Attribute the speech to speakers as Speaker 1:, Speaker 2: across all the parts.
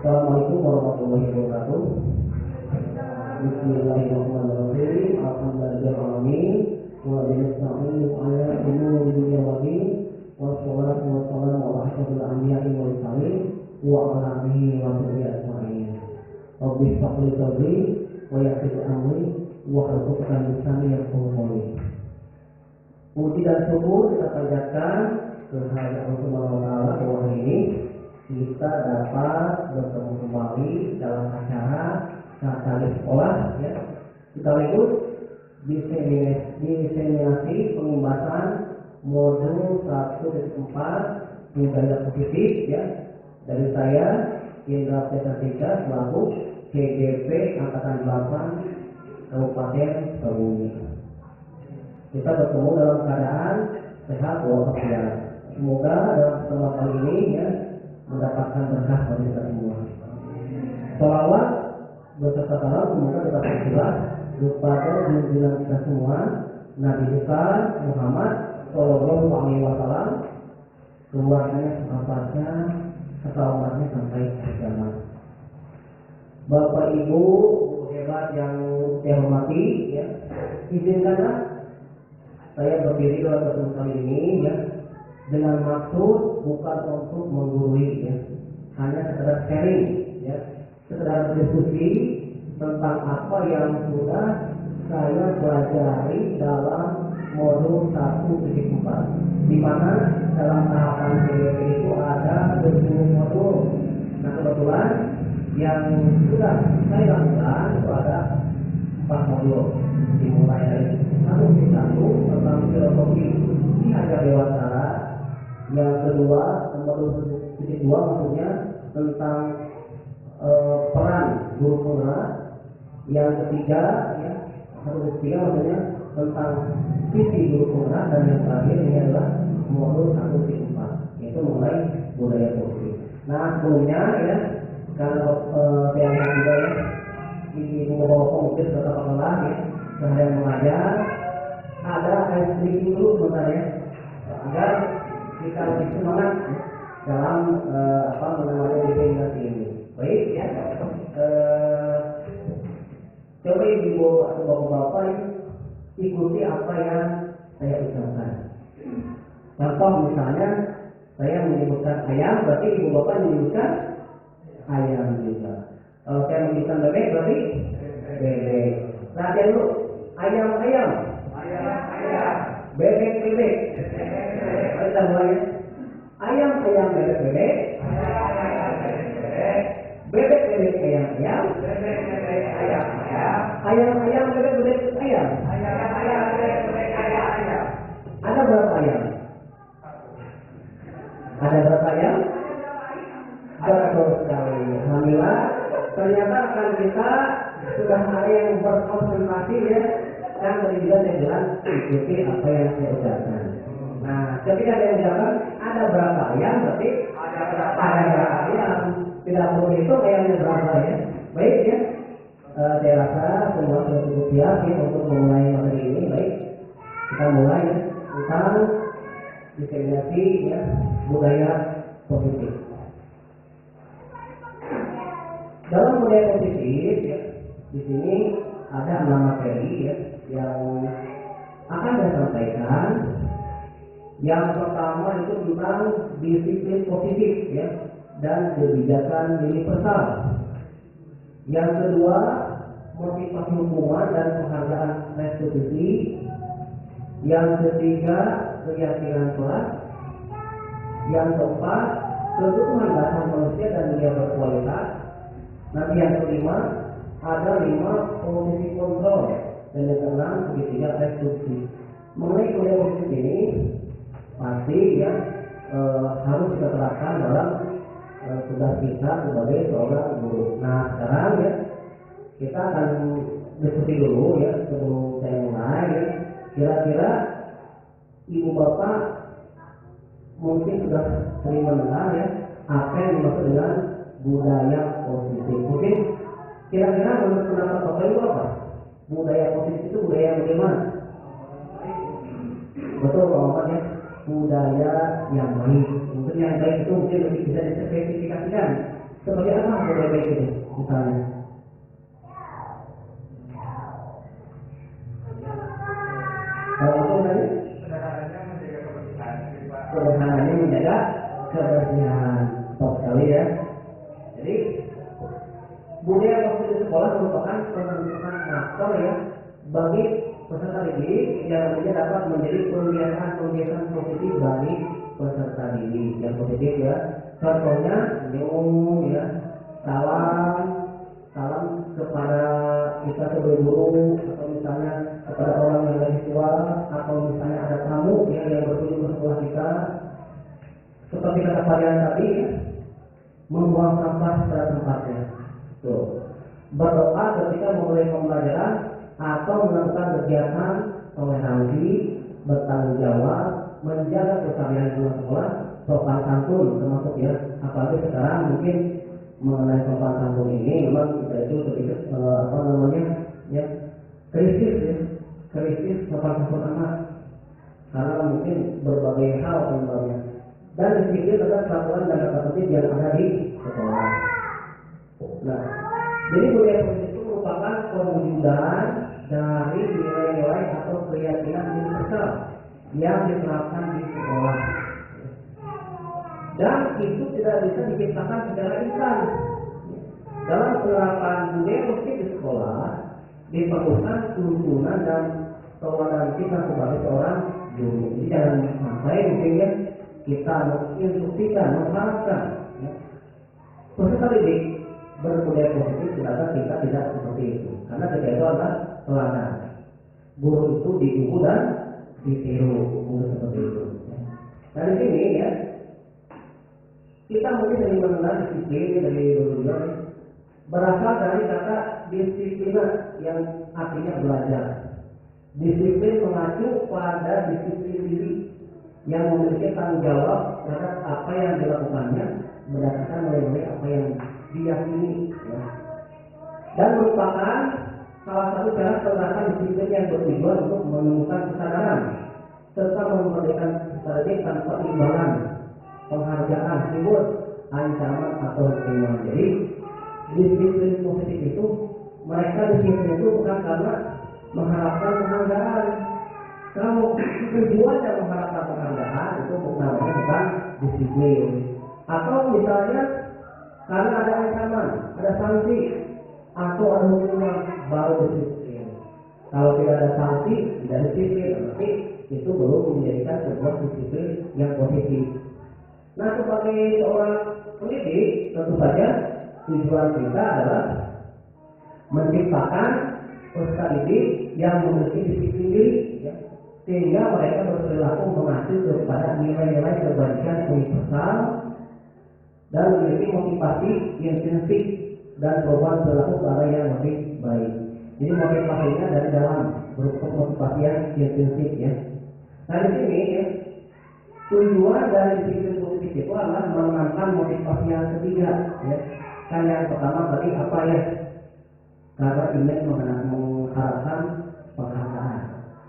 Speaker 1: Assalamualaikum warahmatullahi wabarakatuh. Bismillahirrahmanirrahim. Alhamdulillahirrahmanirrahim. Wa binasta'inu ala umuri dunya wa din. Wassalatu wassalamu ala asyrofil anbiya'i wal mursalin wa ala alihi wa sahbihi ajma'in. Rabbi shrah li sadri wa yassir li amri wahlul 'uqdatam min lisani yafqahu qawli. Puji dan syukur kita panjatkan kehadirat Allah Subhanahu wa taala bahwa ini kita dapat bertemu kembali dalam acara Kali Sekolah ya. Sekaligus diseminasi pembahasan modul 1.4 budaya positif ya. Dari saya Indra Petrika selaku KGP Angkatan 8 Kabupaten Sukabumi. Kita bertemu dalam keadaan sehat walafiat. Semoga dalam pertemuan kali ini ya mendapatkan berkah bagi kita semua. Sholawat beserta salam semoga tetap tercurah kepada junjungan kita semua Nabi besar Muhammad Shallallahu Alaihi Wasallam, keluarganya, sahabatnya, serta umatnya sampai kiamat. Bapak Ibu hebat yang saya hormati ya, izinkanlah saya berdiri dalam pertemuan kali ini ya, dengan maksud bukan untuk menggurui ya, hanya sekedar sharing ya, sekedar diskusi tentang apa yang sudah saya pelajari dalam modul 1.4, di mana dalam tahapan PDP itu ada 20 modul. Nah kebetulan yang sudah saya lakukan itu ada 4 modul, dimulai dari 1.1 tentang filosofi di ajar dewasa. Yang kedua, modul 2 maksudnya tentang peran guru penggerak. Yang ketiga, ya, 1.3 maksudnya tentang visi guru penggerak. Dan yang terakhir ini adalah modul 1.4, yaitu mengenai budaya positif. Nah sebelumnya ya, kalau saya lihat juga ya, ibu bapak mungkin tetap kelas ya, seharian mengajar, ada ice breaking dulu sebentar ya, agar kita lebih semangat dalam menangani diseminasi ini. Baik ya, coba ibu atau bapak-bapak ikuti apa yang saya ucapkan. Contoh misalnya saya menyebutkan ayam, berarti ibu bapak menyebutkan ayam juga. Kalau saya menyebutkan bebek, berarti bebek. Perhatian dulu, ayam, bebek. Kita mulai. Ayam, bebek, bebek, ayam, ayam, bebek, ayam. Ada berapa ayam? Betul sekali. Alhamdulillah. Ternyata kan kita sudah ada yang berkonsentrasi ya, dan tadi juga saya bilang ikuti apa yang saya ucapkan. Nah, ketika saya ucapkan ada berapa ayam, berarti ada berapa ayam. Tidak perlu itu ayamnya berapa ya. Baik ya. Saya rasa semua sudah cukup siap ya untuk memulai materi ini. Baik, kita mulai ya, tentang diseminasi ya budaya positif. Dalam budaya positif ya, di sini ada 6 materi ya yang akan saya sampaikan. Yang pertama itu tentang disiplin positif ya dan kebijakan universal. Yang kedua, motivasi hukuman dan penghargaan restitusi. Yang ketiga, keyakinan kelas. Yang keempat, kebutuhan dasar manusia dan dunia berkualitas. Nanti yang kelima, ada 5 posisi kontrol. Dan yang keenam, segitiga restitusi. Mengenai budaya positif ini pasti ya harus kita terapkan dalam tugas kita sebagai seorang guru. Nah sekarang ya kita akan diskusi dulu ya sebelum saya mulai ya. Kira-kira ibu bapak mungkin sudah sering mendengar ya apa yang dimaksud dengan budaya positif. Mungkin kira-kira menurut pendapat bapak itu apa? Budaya positif itu budaya yang bagaimana? Betul Pak ya, budaya yang baik. Mungkin yang baik itu mungkin lebih bisa dispesifikasikan. Seperti apa guru baik itu misalnya? Kalau itu tadi sederhananya menjaga kebersihan. Top sekali ya. Jadi budaya positif sekolah merupakan penentuan faktor ya bagi peserta didik yang nantinya dapat menjadi kebiasaan positif bagi peserta didik yang positif ya. Contohnya senyum ya, salam kepada kita sebagai guru atau misalnya kepada orang yang lebih tua atau misalnya ada tamu ya, yang berkunjung ke sekolah kita. Seperti kata kalian tadi ya, membuang sampah pada tempatnya. Tuh. Berdoa ketika memulai pembelajaran atau melakukan kegiatan toleransi, bertanggung jawab, menjaga keseharian di sekolah, sopan santun termasuk ya. Apalagi sekarang mungkin mengenai sopan santun ini memang kita itu sedikit ya krisis sopan santun anak karena mungkin berbagai hal sebenarnya. Dan disiplin adalah peraturan dan tata tertib yang ada di sekolah. Nah, jadi budaya positif itu merupakan perwujudan dari nilai-nilai atau keyakinan universal yang diterapkan di sekolah. Dan itu tidak bisa diciptakan secara instan. Dalam penerapan budaya positif di sekolah diperlukan tuntunan dan tawaran kita sebagai seorang guru. Jadi jangan sampai mungkin ya kita menginstruksikan, mengharapkan ya. Peserta didik berbudaya positif sedangkan kita tidak seperti itu. Karena kita itu adalah teladan. Guru itu ditiru dan ditiru, seperti itu. Nah di sini ya kita mungkin sering mengenal disiplin dari dulu berasal dari kata disiplina yang artinya belajar. Disiplin mengacu pada disiplin diri yang memiliki tanggung jawab terhadap apa yang dilakukannya berdasarkan nilai apa yang diyakini ya. Dan merupakan salah satu cara penerapan disiplin yang bertujuan untuk menemukan kesadaran serta memberikan strategi tanpa imbalan, penghargaan, reward, ancaman atau hukuman. Jadi disiplin positif itu mereka disiplin itu bukan karena mengharapkan penghargaan. Kalau tujuannya mengharapkan penghargaan itu namanya bukan disiplin. Atau misalnya karena ada ancaman, ada sanksi atau ada hukuman baru disiplin. Kalau tidak ada sanksi, tidak disiplin, berarti itu belum menjadikan sebuah disiplin yang positif. Nah, sebagai seorang pendidik, tentu saja tujuan kita adalah menciptakan peserta didik yang memiliki disiplin diri, ya, sehingga mereka berperilaku mengacu kepada nilai-nilai kebaikan universal dan memiliki motivasi intrinsik dan perubahan perilaku ke arah yang lebih baik. Jadi motivasinya dari dalam berupa motivasi yang intrinsik ya. Nah di sini ya, tujuan dari disiplin positif itu adalah menanamkan motivasi yang ketiga ya. Kan yang pertama tadi apa ya? Karena ingin mengharapkan penghargaan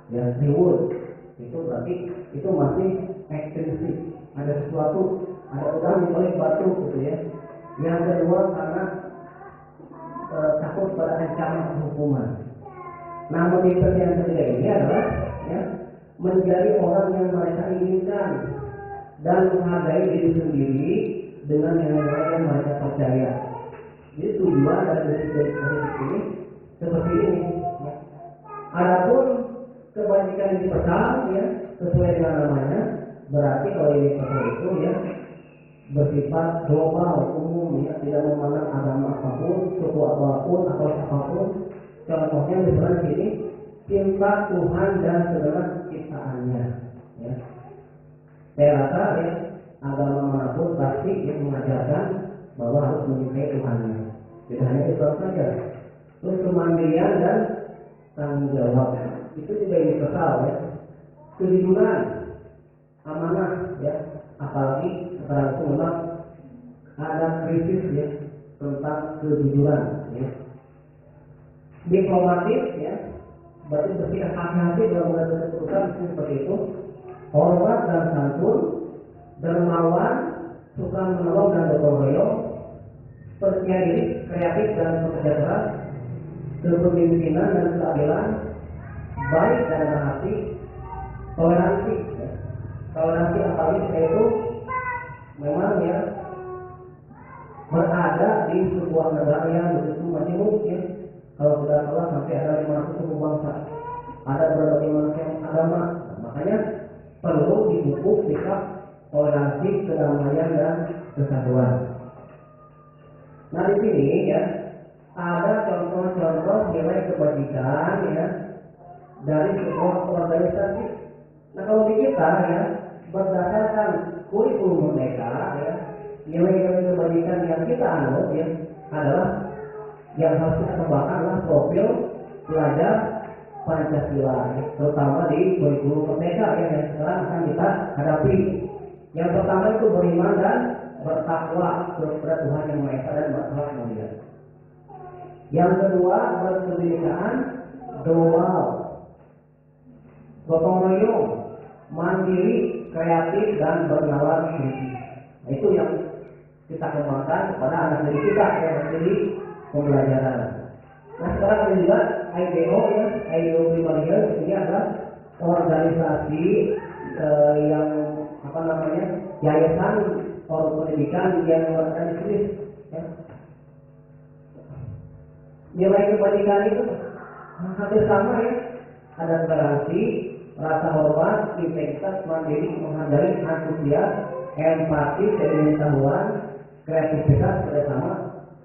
Speaker 1: ya, reward itu berarti itu masih ekstrinsik, ada sesuatu, ada udang di balik batu gitu ya. Yang kedua karena takut pada ancaman hukuman. Nah motivasi yang ketiga ini adalah ya, menjadi orang yang mereka inginkan dan menghargai diri sendiri dengan nilai-nilai yang mereka percaya. Jadi tujuan dari disiplin positif ini seperti ini. Ya. Adapun kebajikan universal ya sesuai dengan namanya, berarti kalau universal itu ya bersifat global, umum ya, tidak memandang agama apapun, suku apapun atau apapun. Contohnya misalnya di sini cinta Tuhan dan segala ciptaannya. Ya. Saya rasa ya agama manapun pasti yang mengajarkan bahwa harus mencintai Tuhannya. Tidak hanya itu saja. Terus kemandirian dan tanggung jawab itu juga universal ya. Kejujuran, amanah ya. Apalagi sekarang itu memang ada krisis ya tentang kejujuran ya. Diplomatis ya, berarti bersikap hati-hati dalam mengambil keputusan seperti itu. Hormat dan santun, dermawan, suka menolong dan gotong royong, percaya diri, kreatif dan bekerja keras, kepemimpinan dan keadilan, baik dan berhati, toleransi. Ya. Toleransi apalagi yaitu memang ya berada di sebuah negara yang begitu majemuk ya. Kalau sudah keluar sampai ada 500 suku bangsa, ada berbagai macam agama, makanya perlu dipupuk sikap toleransi, kedamaian dan kesatuan. Nah di sini ya ada contoh-contoh nilai kebajikan ya dari sebuah organisasi. Nah kalau di kita ya berdasarkan kurikulum Merdeka ya nilai-nilai kebajikan yang kita anut ya adalah yang harus kita kembangkan adalah profil pelajar Pancasila ya, terutama di kurikulum Merdeka ya, yang sekarang akan kita hadapi. Yang pertama itu beriman dan bertakwa kepada Tuhan Yang Maha Esa dan berakhlak mulia. Yang kedua berkebinekaan global, gotong royong, mandiri, kreatif dan bernalar suci. Nah, itu yang kita kembangkan kepada anak didik kita yang di pembelajaran. Nah sekarang kita lihat IDO ya, IDO Primarius ini adalah organisasi yang apa namanya yayasan pendidikan yang berorganisasi ya. Nilai kebajikan itu hampir sama ya, ada toleransi, rasa hormat, integritas, mandiri, menghargai, antusias, empati, pengetahuan, kreativitas, kerjasama,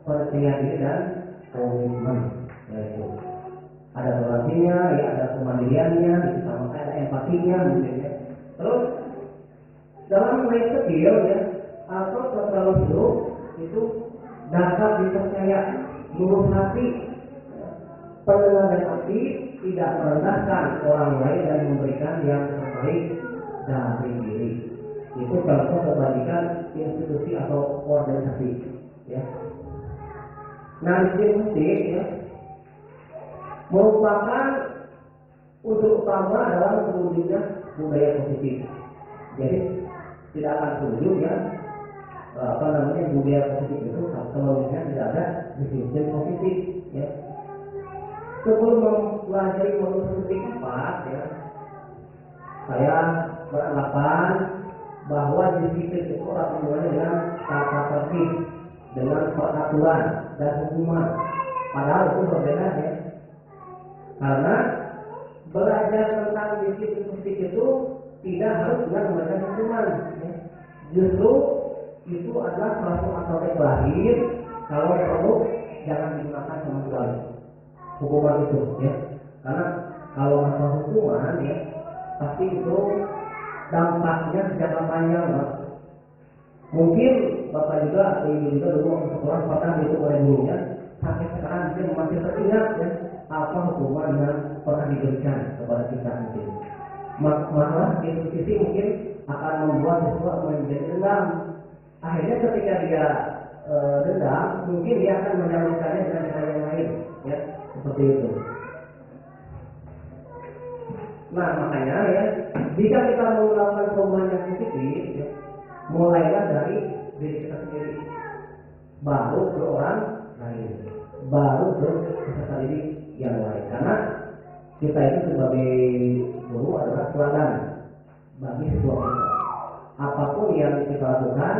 Speaker 1: percaya diri dan komitmen. Yaitu ada toleransinya, ya ada kemandiriannya, sama ada empatinya, mungkin ya. Terus dalam life skill ya atau terlalu hidup itu dapat dipercaya, lurus hati, pendengar dan hati, tidak merendahkan orang lain dan memberikan yang terbaik dari diri. Itu contoh kebajikan institusi atau organisasi ya. Nah institusi ya merupakan unsur utama dalam terwujudnya budaya positif. Jadi tidak akan terwujud ya apa namanya budaya positif itu kalau misalnya tidak ada disiplin positif ya. Sebelum mempelajari modul 4 ya, saya beranggapan bahwa disiplin itu ada hubungannya dengan tata tertib, dengan peraturan dan hukuman. Padahal itu berbeda ya. Karena belajar tentang disiplin positif itu tidak harus dengan memberikan hukuman. Ya. Justru itu adalah salah satu alternatif terakhir. Kalau perlu jangan digunakan sama sekali hukuman itu ya. Karena kalau masalah hukuman ya pasti itu dampaknya jangka panjang Mas. Mungkin Bapak juga atau Ibu juga dulu waktu sekolah pernah dihukum oleh gurunya, sampai sekarang mungkin masih teringat ya apa hukuman yang pernah diberikan kepada kita mungkin. Masalah institusi mungkin akan membuat siswa menjadi dendam. Akhirnya ketika dia dendam, mungkin dia akan menyalurkannya dengan cara yang lain ya, seperti itu. Nah makanya ya, jika kita mau melakukan perubahan yang positif, ya, mulailah dari diri kita sendiri, baru ke orang lain, baru ke peserta didik yang lain. Karena kita itu sebagai guru adalah teladan bagi siswa kita. Apapun yang kita lakukan,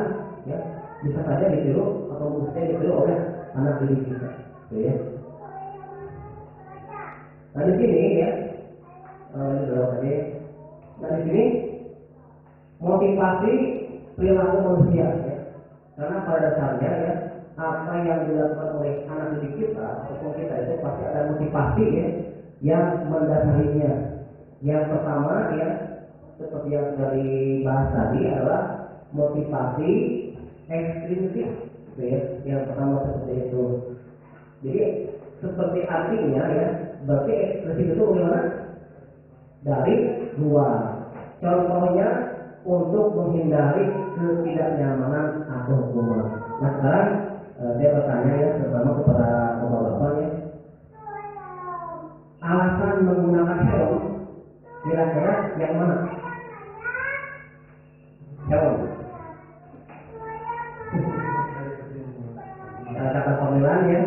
Speaker 1: ya bisa saja ditiru atau bisa ditiru oleh anak didik kita, ya. Nah di sini ya. Nah di sini motivasi perilaku manusia ya. Karena pada dasarnya ya apa yang dilakukan oleh anak didik kita ataupun kita itu pasti ada motivasi ya yang mendasarinya. Yang pertama ya seperti yang sudah dibahas tadi adalah motivasi ekstrinsik ya. Yang pertama seperti itu. Jadi seperti artinya ya berarti ekstrinsik itu bagaimana? Dari luar. Contohnya untuk menghindari ketidaknyamanan atau hukuman. Nah sekarang saya bertanya ya terutama kepada bapak-bapak ya, alasan menggunakan helm kira-kira yang mana? Helm. Kata ya,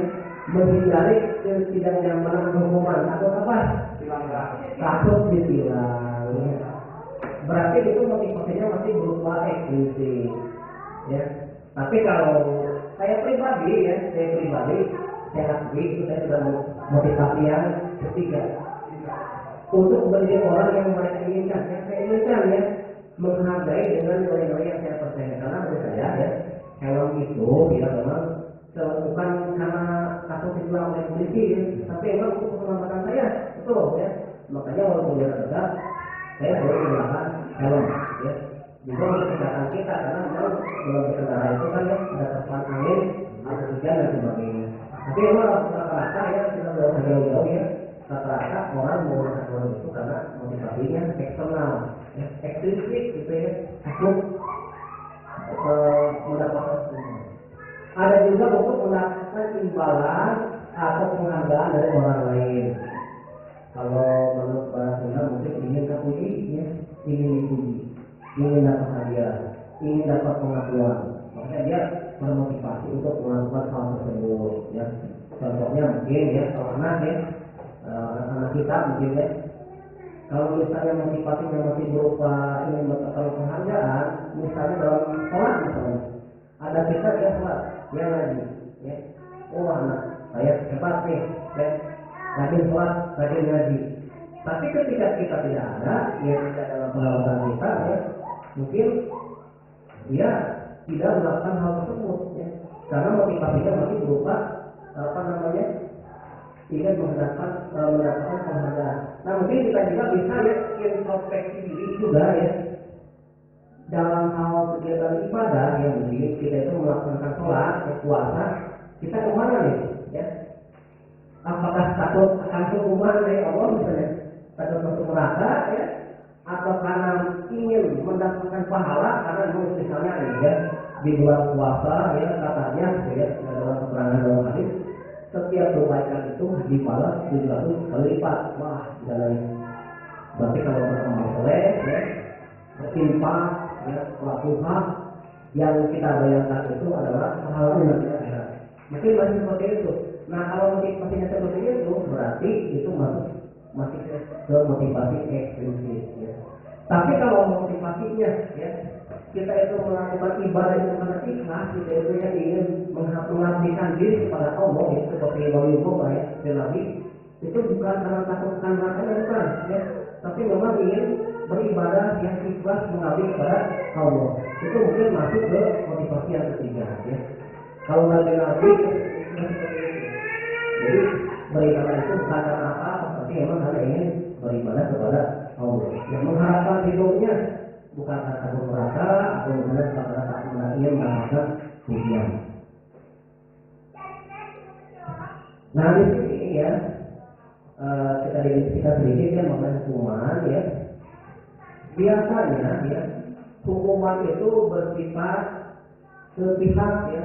Speaker 1: menghindari ketidaknyamanan hukuman atau apa? Takut ditilang. Ya. Berarti itu motivasinya masih berupa eksklusif, ya. Tapi kalau saya pribadi, saya akui itu saya sudah motivasi yang ketiga untuk menjadi orang yang mereka inginkan. Yang saya inginkan ya, menghargai dengan nilai-nilai yang saya percaya. Karena menurut saya ya, helm itu ya memang bukan karena takut ditilang oleh polisi ya, tapi memang untuk keselamatan saya, betul ya. Makanya walaupun dia tegak, saya boleh menggunakan helm ya. Juga untuk kesehatan kita, karena memang dalam berkendara itu kan ya ada terpaan angin, ada hujan dan sebagainya. Tapi memang rata-rata ya, kita sudah jauh-jauh ya, rata-rata orang menggunakan helm itu karena motivasinya eksternal, ya, ekstrinsik gitu ya, untuk mendapatkan keuntungan. Ada juga untuk mendapatkan imbalan atau penghargaan dari orang lain. Kalau menurut bahasa Sunda mungkin ingin terpuji, ya, ingin dipuji, ingin dapat hadiah, ingin dapat pengakuan. Makanya dia bermotivasi untuk melakukan hal tersebut. Ya. Contohnya mungkin ya, kalau anak ya, anak kita mungkin ya, kalau misalnya motivasinya masih berupa ingin mendapatkan penghargaan, misalnya dalam sholat misalnya, ada kita yang sholat, dia ngaji, ya, oh anak saya hebat nih, ya. Rajin sholat, rajin ngaji. Tapi ketika kita tidak ada, ya tidak dalam pengawasan kita, ya, mungkin dia tidak melakukan hal tersebut, ya, karena motivasinya masih berupa apa namanya, ingin mendapatkan penghargaan. Nah mungkin kita juga bisa ya introspeksi diri juga ya dalam hal kegiatan ibadah yang mungkin kita itu melaksanakan sholat, puasa, kita kemana nih, ya? Apakah takut akan hukuman dari Allah misalnya, takut masuk neraka ya, atau karena ingin mendapatkan pahala karena misalnya ya di bulan puasa ya katanya ya dalam keterangan dalam hadis setiap kebaikan itu dibalas 700 kali lipat. Wah jangan, berarti kalau beramal soleh ya, berinfak ya, pelakukan yang kita bayangkan itu adalah pahala yang tidak. Mungkin masih seperti itu. Nah kalau motivasinya seperti itu berarti itu masih ke motivasi eksklusif ya. Tapi kalau motivasinya ya kita itu melakukan ibadah itu karena ikhlas, kita itu yang ingin mengabdikan diri kepada Allah ya, seperti Imam Yusuf ya, Nabi itu bukan karena takut akan nerakanya bukan ya, tapi memang ingin beribadah yang ikhlas mengabdi kepada Allah. Itu mungkin masuk ke motivasi yang ketiga ya. Kalau Nabi jadi beribadah itu bukan karena apa-apa, tapi memang hanya ingin beribadah kepada Allah. Yang mengharapkan hidupnya bukan karena takut neraka atau kemudian karena takut ingin mendapatkan pujian. Nah di sini ya kita sedikit ya mengenai hukuman ya. Biasanya ya hukuman itu bersifat sepihak ya,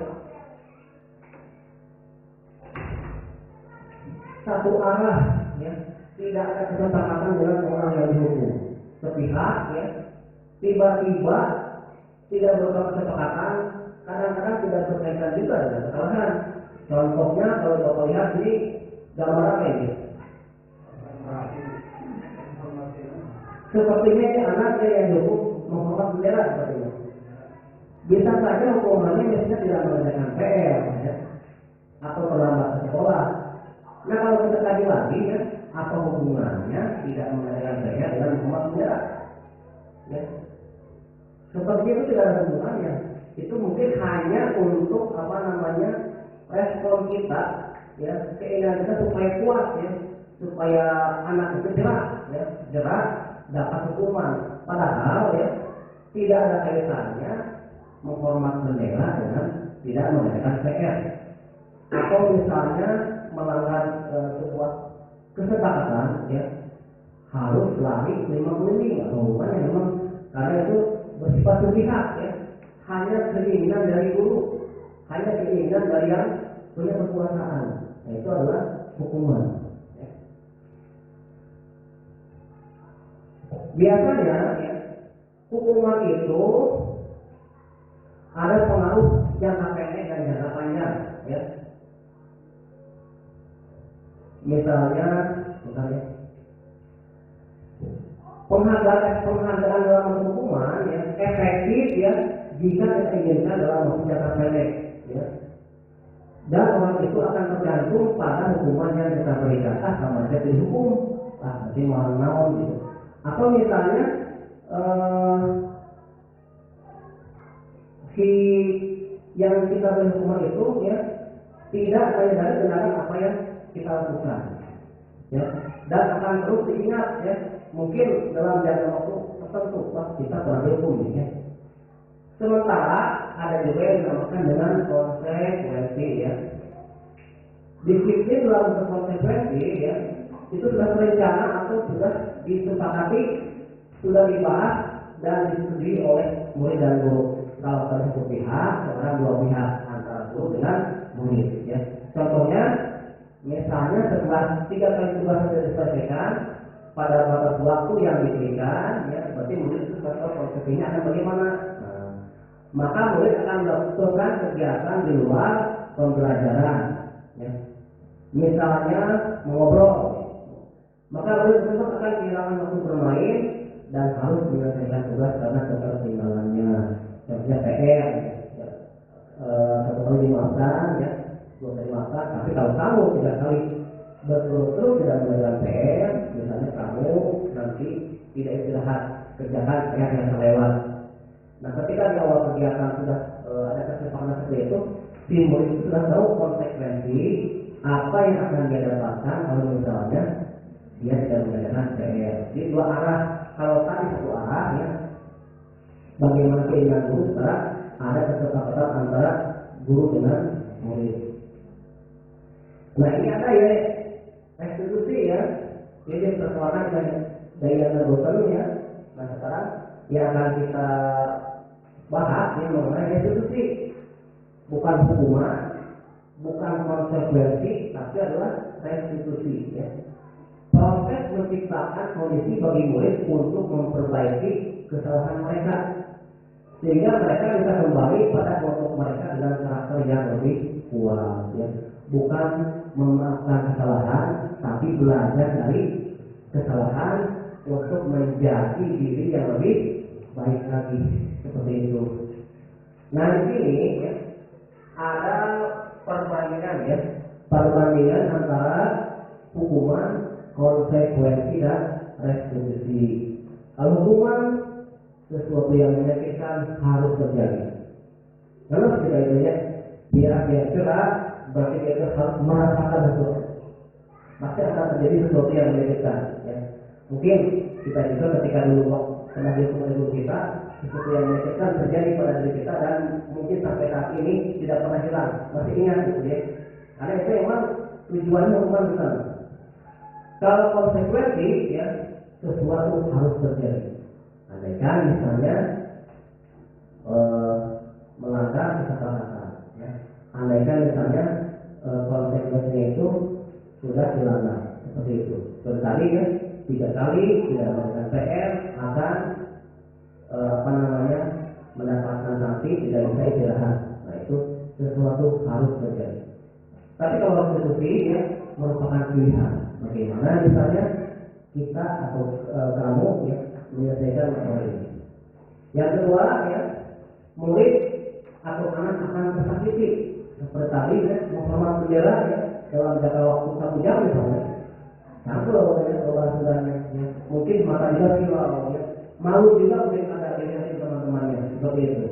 Speaker 1: satu arah ya, tidak ada kesepakatan dengan orang yang dihukum, sepihak ya, tiba-tiba tidak berusaha kesepakatan, kadang-kadang tidak berkaitan juga dengan kesalahan. Contohnya kalau Bapak lihat di gambar apa ini, sepertinya anaknya yang dihukum menghormat bendera seperti ini. Bisa saja hukumannya biasanya tidak mengerjakan PR ya, atau terlambat ke sekolah. Nah kalau kita kaji lagi ya, apa hubungannya tidak mengerjakan PR dengan menghormat bendera? Ya. Seperti itu tidak ada hubungannya. Itu mungkin hanya untuk apa namanya respon kita, ya keinginan kita supaya kuat ya, supaya anak itu jelas dapat hukuman. Padahal ya tidak ada kaitannya menghormat bendera dengan tidak mengerjakan PR. Atau misalnya melanggar sebuah kesepakatan ya harus lari 5 menit atau hubungannya memang karena itu bersifat sepihak ya, hanya keinginan dari guru, hanya keinginan dari yang punya kekuasaan. Nah, itu adalah hukuman ya. Biasanya ya, hukuman itu ada pengaruh jangka pendek dan jangka panjang ya. misalnya penghargaan dalam hukuman ya efektif ya jika kita inginkan dalam waktu jangka pendek ya. Dan orang itu akan tergantung pada hukuman yang kita berikan. Sama aja dihukum, berarti mau naon gitu. Atau misalnya si yang kita beri hukuman itu ya tidak menyadari tindakan apa yang kita lakukan, ya, dan akan terus diingat ya. Mungkin dalam jangka waktu tertentu kita telah dihukum ya. Sementara ada juga yang dinamakan dengan konsekuensi ya. Disiplin dalam berkonsekuensi ya, itu sudah terencana atau sudah disepakati, sudah dibahas dan disetujui oleh murid dan guru. Kalau pada satu pihak, sekarang dua pihak antara guru dengan murid ya. Contohnya, misalnya setelah 3 kali tugas sudah diselesaikan pada batas waktu yang diberikan, ya, berarti murid itu tahu konsekuensinya akan bagaimana. Maka murid akan melakukan kegiatan di luar pembelajaran, ya. Misalnya mengobrol, maka murid tersebut akan kehilangan waktu bermain dan harus menyelesaikan tugas karena ketertinggalannya. Contohnya PR, ya. Satu kali dimaafkan, ya, 2 kali dimaafkan. Tapi kalau kamu 3 kali berturut-turut tidak mengerjakan PR, misalnya kamu nanti tidak istirahat, kerjakan PR yang terlewat. Nah, ketika di awal kegiatan sudah ada kesepakatan seperti itu, si murid itu sudah tahu konsekuensi apa yang akan dia dapatkan kalau misalnya dia tidak mengerjakan PR. Jadi 2 arah. Kalau tadi 1 arah, ya, bagaimana keinginan guru, sekarang ada kesepakatan antara guru dengan murid. Nah, ini ada ya restitusi ya. Jadi persoalan dari yang terbuka ya. Nah, sekarang yang akan kita bahas ya mengenai restitusi, bukan hukuman, bukan konsekuensi, tapi adalah restitusi ya. Proses menciptakan kondisi bagi murid untuk memperbaiki kesalahan mereka sehingga mereka bisa kembali pada kelompok mereka dengan karakter yang lebih kuat ya. Bukan memaafkan kesalahan, tapi belajar dari kesalahan untuk menjadi diri yang lebih baik lagi, seperti itu. Nah, di sini ya, ada perbandingan antara hukuman, konsekuensi dan restitusi. Kalau hukuman sesuatu yang menyakitkan harus terjadi. Kalau ketika itu ya biar cerah, berarti kita harus merasakan sesuatu. Pasti akan terjadi sesuatu yang menyakitkan. Ya. Mungkin kita juga ketika dulu pernah dihukum oleh kita, sesuatu yang menyakitkan terjadi pada diri kita dan mungkin sampai saat ini tidak pernah hilang. Masih ingat gitu ya. Karena itu memang tujuannya hukuman bukan. Kalau konsekuensi ya sesuatu harus terjadi. Andaikan misalnya melanggar kesepakatan, ya. Andaikan misalnya konsekuensinya itu sudah dilanggar seperti itu. Sekali ya, 3 kali tidak melakukan PR akan mendapatkan sanksi, tidak bisa istirahat. Nah, itu sesuatu harus terjadi. Tapi kalau restitusi ya merupakan pilihan. Bagaimana misalnya kita atau kamu ya menyelesaikan masalah ini. Yang kedua ya, murid atau anak akan tersakiti. Seperti tadi ya, mau penjara ya dalam jangka waktu 1 jam misalnya. Kalau ya sudahnya ya, mungkin mata juga silau ya. Malu juga mungkin ada relasi teman-temannya seperti itu.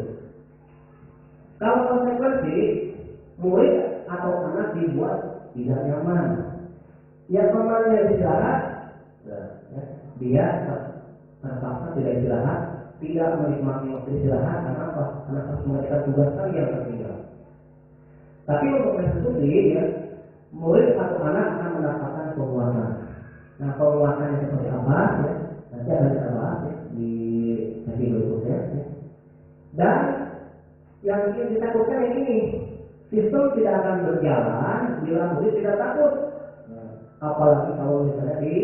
Speaker 1: Kalau konsekuensi murid atau anak dibuat tidak nyaman. Yang temannya istirahat, ya, dia terpaksa tidak istirahat, tidak menikmati waktu istirahat karena apa? Karena harus mengerjakan tugas lagi yang tertinggal. Tapi untuk restitusi, ya, murid atau anak akan mendapatkan penguatan. Nah, penguatannya seperti apa? Ya, nanti akan kita bahas ya, di sesi berikutnya. Ya. Dan yang ingin ditakutkan ini, sistem tidak akan berjalan bila murid tidak takut. Apalagi kalau misalnya di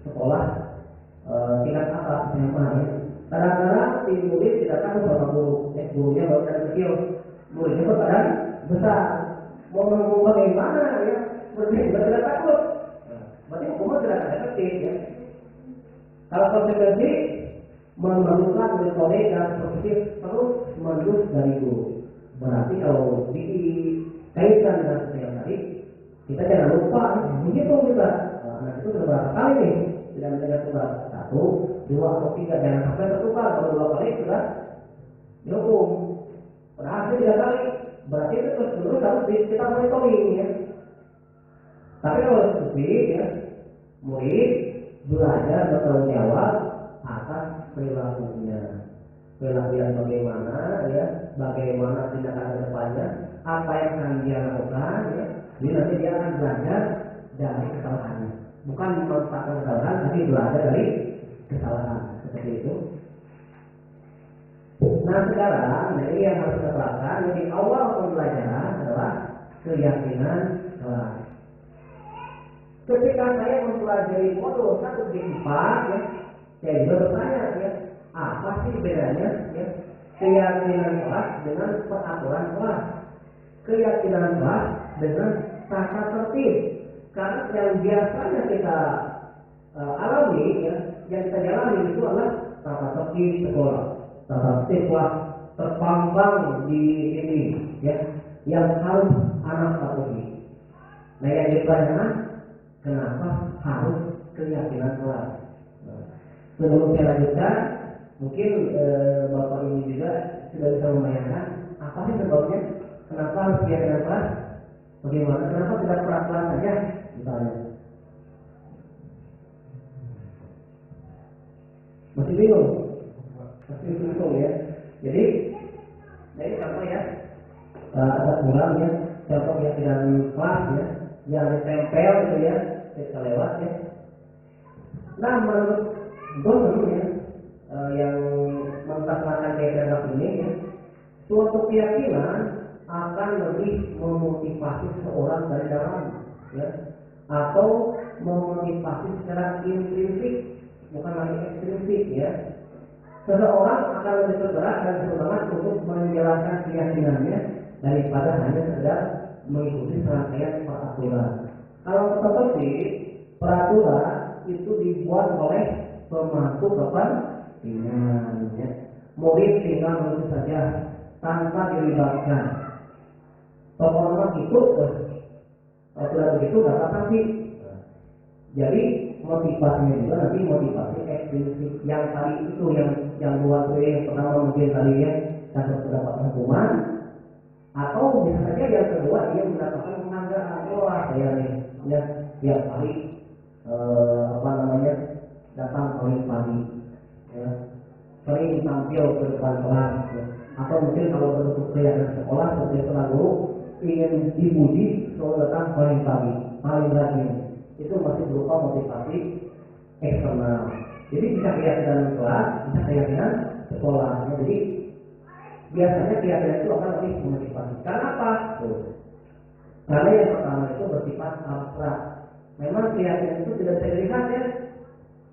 Speaker 1: sekolah tingkat atas SMA ya. Kadang-kadang si murid tidak takut sama guru, gurunya baru dari kecil, muridnya itu kadang besar. Mau ngomong bagaimana ya, muridnya juga tidak takut. tertib ya. Kalau konsekuensi memerlukan metode dan proses terus menerus dari guru. Berarti kalau dikaitkan dengan yang tadi, kita jangan lupa begitu kita. Anak itu sudah berapa kali nih tidak mendengar tugas 1, 2 atau 3, jangan sampai tertukar. Kalau 2 kali sudah dihukum. Berarti 3 kali, berarti itu terus harus kita monitoring ya. Tapi kalau seperti ya, murid belajar bertanggung jawab atas perilakunya. Perilaku yang bagaimana ya, bagaimana tindakan ke depannya, apa yang akan dia lakukan ya. Jadi nanti dia akan belajar dari kesalahannya. Bukan memanfaatkan kesalahan, tapi belajar dari kesalahan. Seperti itu. Nah sekarang, ini yang harus kita terapkan. Jadi awal pembelajaran adalah keyakinan kelas. Ketika saya mempelajari modul 1 di 4 ya, saya juga bertanya ya, apa sih bedanya ya, keyakinan kelas dengan peraturan kelas, keyakinan kelas dengan tata tertib. Karena yang biasanya kita alami ya, yang kita jalani itu adalah tata tertib sekolah, tata tertib kelas terpampang di ini ya, yang harus anak patuhi. Nah yang ditanyakan, kenapa harus keyakinan kelas? Sebelum saya lanjutkan, mungkin Bapak ini juga sudah bisa membayangkan apa sih sebabnya kenapa harus keyakinan kelas? Bagaimana? Kenapa tidak peraturan saja? Misalnya, masih bingung ya. Jadi contoh ya, ada kurang ya, contoh keyakinan kelas ya, yang ditempel gitu ya, kita lewat ya. Nah menurut dosen ya, yang melaksanakan keyakinan ini ya, suatu keyakinan akan lebih memotivasi seorang dari dalam ya, atau memotivasi secara intrinsik, bukan lagi ekstrinsik ya. Seseorang akan lebih bergerak dan bersemangat untuk menjalankan keyakinannya daripada hanya sekedar mengikuti serangkaian peraturan. Kalau seperti peraturan itu dibuat oleh pemangku kepentingan ya. Murid tinggal mengikuti saja tanpa dilibatkan. Pokoknya itu kalau tidak begitu dapat sanksi. Jadi motivasinya juga nanti motivasi ekstrinsik yang tadi itu yang dua yang pertama mungkin tadi ya dapat mendapatkan hukuman, atau bisa saja yang kedua dia mendapatkan penghargaan. Wah saya nih ya tiap hari datang pagi ya, sering tampil ke depan kelas ya. Atau mungkin kalau bentuk kegiatan sekolah seperti sekolah guru ingin dipuji selalu datang paling rajin. Itu masih berupa motivasi eksternal. Jadi bisa keyakinan kelas, bisa keyakinan sekolah. Jadi biasanya keyakinan itu akan lebih memotivasi. Karena apa? Karena yang pertama itu bersifat abstrak. Memang keyakinan itu tidak bisa dilihat ya.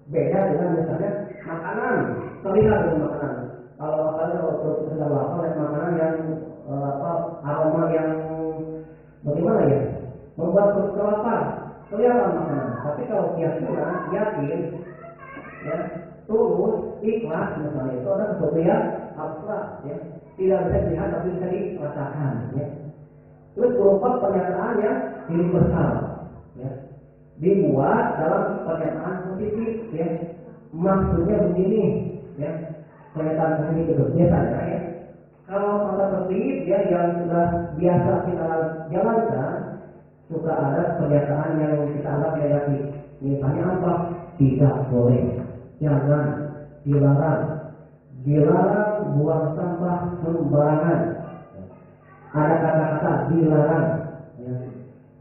Speaker 1: Beda dengan misalnya makanan, terlihat dengan makanan. Kalau sedang lapar dan makanan yang aroma yang bagaimana ya, membuat perut lapar, kelihatan makanan. Tapi kalau keyakinan, yakin, ya, tulus, ikhlas, misalnya itu ada sesuatu yang abstrak, ya, tidak bisa dilihat tapi bisa dirasakan, ya. Terus berupa pernyataan yang universal, ya, dibuat dalam pernyataan positif, ya. Maksudnya begini, ya. Pernyataan positif itu biasanya ya. Kalau tata tertib ya yang sudah biasa kita jalankan, suka ada pernyataan yang kita anggap negatif. Misalnya apa? Tidak boleh, jangan, dilarang buang sampah sembarangan. Ada kata-kata dilarang, ya.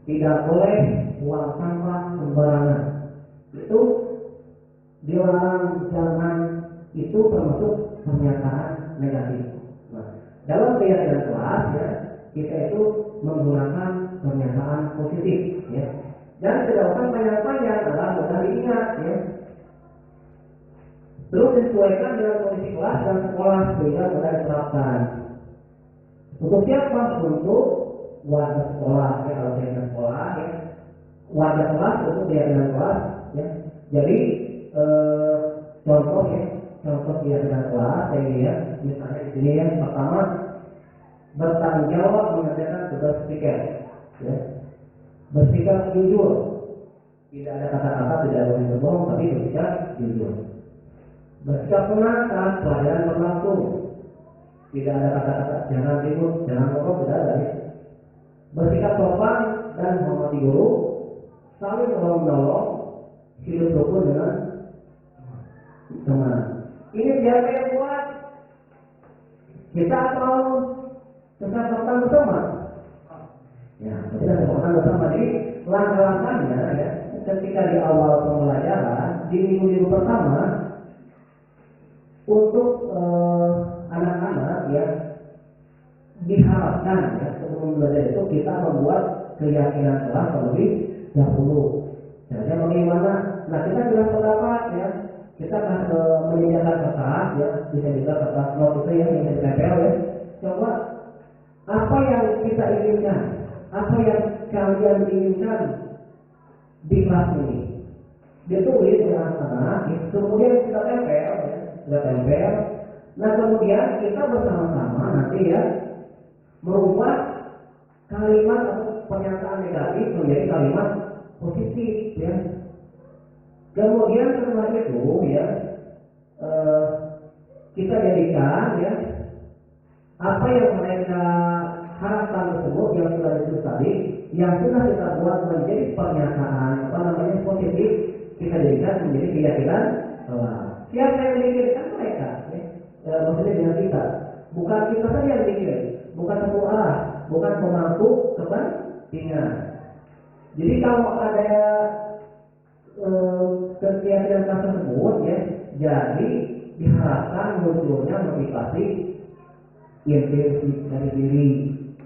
Speaker 1: Tidak boleh buang sampah sembarangan. Itu dilarang, jangan, itu termasuk pernyataan negatif. Nah, dalam keyakinan kelas ya, kita itu menggunakan pernyataan positif ya. Dan tidak usah panjang-panjang, adalah mudah diingat ya. Terus disesuaikan dengan kondisi kelas dan sekolah sehingga mudah diterapkan. Untuk siapa? Untuk warga sekolah ya, kalau keyakinan sekolah ya. Warga kelas untuk keyakinan kelas ya. Jadi contoh ya, contoh kegiatan kelas saya lihat misalnya di sini yang pertama bertanggung jawab mengerjakan tugas speaker, ya. Bersikap jujur, tidak ada kata-kata, tidak ada yang berbohong, tapi bersikap jujur. Bersikap tenang saat pelajaran berlangsung, tidak ada kata-kata jangan ribut, jangan ngomong, tidak ada ya. Bersikap sopan dan menghormati guru, saling menolong, hidup rukun dengan teman. Ini siapa yang buat? Kita atau kesepakatan bersama? Ya, kita kesepakatan bersama. Jadi langkah-langkahnya ya, ketika di awal pembelajaran di minggu pertama untuk anak-anak ya diharapkan ya sebelum belajar itu kita membuat keyakinan kelas terlebih dahulu. Caranya bagaimana? Nah kita jelas pendapat ya, kita akan menyediakan kertas ya, bisa juga kertas not itu ya yang ditempel ya. Coba apa yang kita inginkan, apa yang kalian inginkan di kelas ini, ditulis di anak-anak, kemudian kita tempel ya, kita tempel. Nah kemudian kita bersama-sama nanti ya merubah kalimat atau pernyataan negatif menjadi kalimat positif ya. Kemudian setelah itu ya kita jadikan ya apa yang mereka harapkan tersebut yang sudah ditulis tadi, yang sudah kita buat menjadi pernyataan apa namanya positif, kita jadikan menjadi keyakinan kelas. Siapa yang memikirkan? Mereka ya. Maksudnya dengan kita, bukan kita saja yang mikir, bukan satu arah, bukan pemangku kepentingan. Jadi kalau ada kegiatan tersebut ya, jadi diharapkan munculnya motivasi inti dari diri,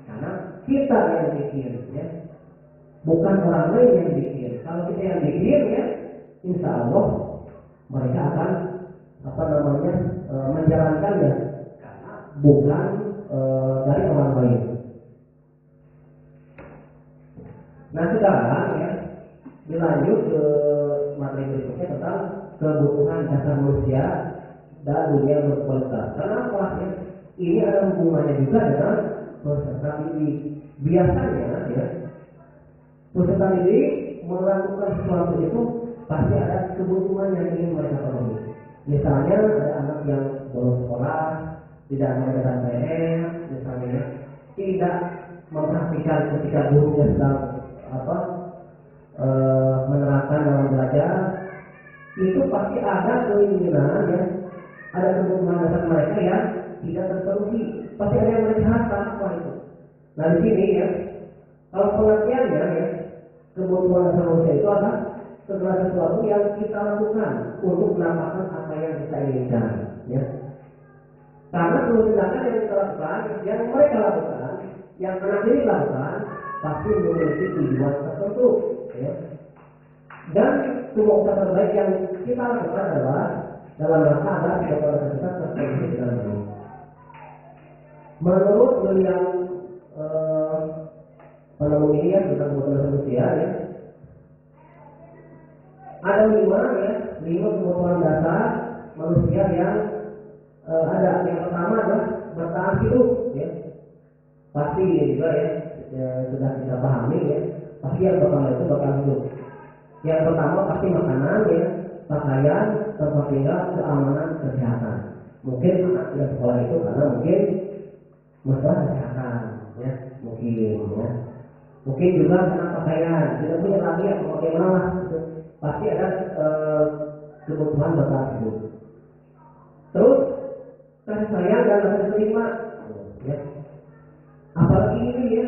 Speaker 1: karena kita yang bikin ya, bukan orang lain yang bikin. Kalau kita yang bikin ya, insya Allah mereka akan apa namanya menjalankannya, karena bukan dari orang lain. Nah sekarang ya dilanjut ke materi berikutnya tentang kebutuhan dasar manusia dan dunia berkualitas. Kenapa ya? Ini ada hubungannya juga dengan peserta didik. Biasanya ya peserta didik melakukan sesuatu itu pasti ada kebutuhan yang ingin mereka penuhi. Misalnya ada anak yang belum sekolah, tidak mengadakan PR, misalnya tidak memperhatikan ketika gurunya sedang menerapkan dalam belajar, itu pasti ada keinginan ya, ada kebutuhan dasar mereka yang tidak terpenuhi, pasti ada yang mereka harapkan apa itu. Nah di sini ya, kalau pengertiannya ya, kebutuhan dasar manusia itu adalah segala sesuatu yang kita lakukan untuk mendapatkan apa yang kita inginkan ya. Karena seluruh tindakan yang kita lakukan, yang mereka lakukan, yang anak ini lakukan, pasti memiliki tujuan tertentu ya. Dan semua usaha terbaik yang kita lakukan adalah dalam rangka agar kehidupan kita terpenuhi dengan baik. Menurut yang penemu ini ya tentang kebutuhan manusia ya, ada 5 kebutuhan dasar manusia yang ada. Yang pertama adalah bertahan hidup ya. Pasti ya juga ya, sudah kita pahami ya, pasti yang pertama itu bertahan hidup. Yang pertama pasti makanan ya, pakaian, tempat tinggal, keamanan, kesehatan. Mungkin anak tidak sekolah itu karena mungkin masalah kesehatan ya, mungkin ya. Mungkin juga karena pakaian, tidak punya lagi atau bagaimana gitu. Pasti ada kebutuhan bertahan hidup. Terus kasih sayang dan rasa diterima ya. Apalagi ini ya,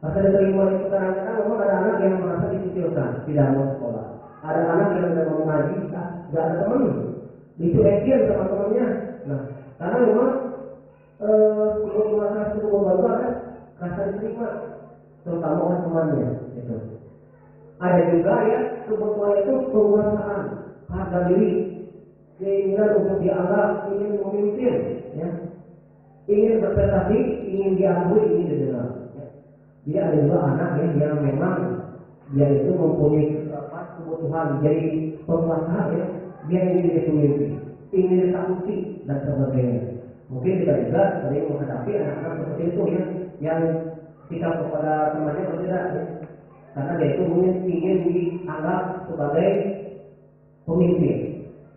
Speaker 1: rasa diterima itu kadang-kadang memang ada anak yang merasa dikucilkan, tidak mau sekolah. Ada anak yang tidak mau ngaji, tidak ada teman, dicuekin sama temannya. Nah, karena memang kebutuhan rasa membantu ada rasa diterima, terutama oleh temannya. Gitu. Ada juga ya kebutuhan itu penguasaan, harga diri, keinginan untuk dianggap, ingin memimpin, ya, ingin berprestasi, ingin diakui, ingin didengar. Ya. Jadi ada juga anak ya, yang memang dia itu mempunyai kebutuhan, jadi penguasa ya, dia ingin jadi pemimpin, ingin ditakuti dan sebagainya. Mungkin kita juga sering menghadapi anak-anak seperti itu ya, yang sikap kepada temannya berbeda ya, karena dia itu mungkin ingin dianggap sebagai pemimpin,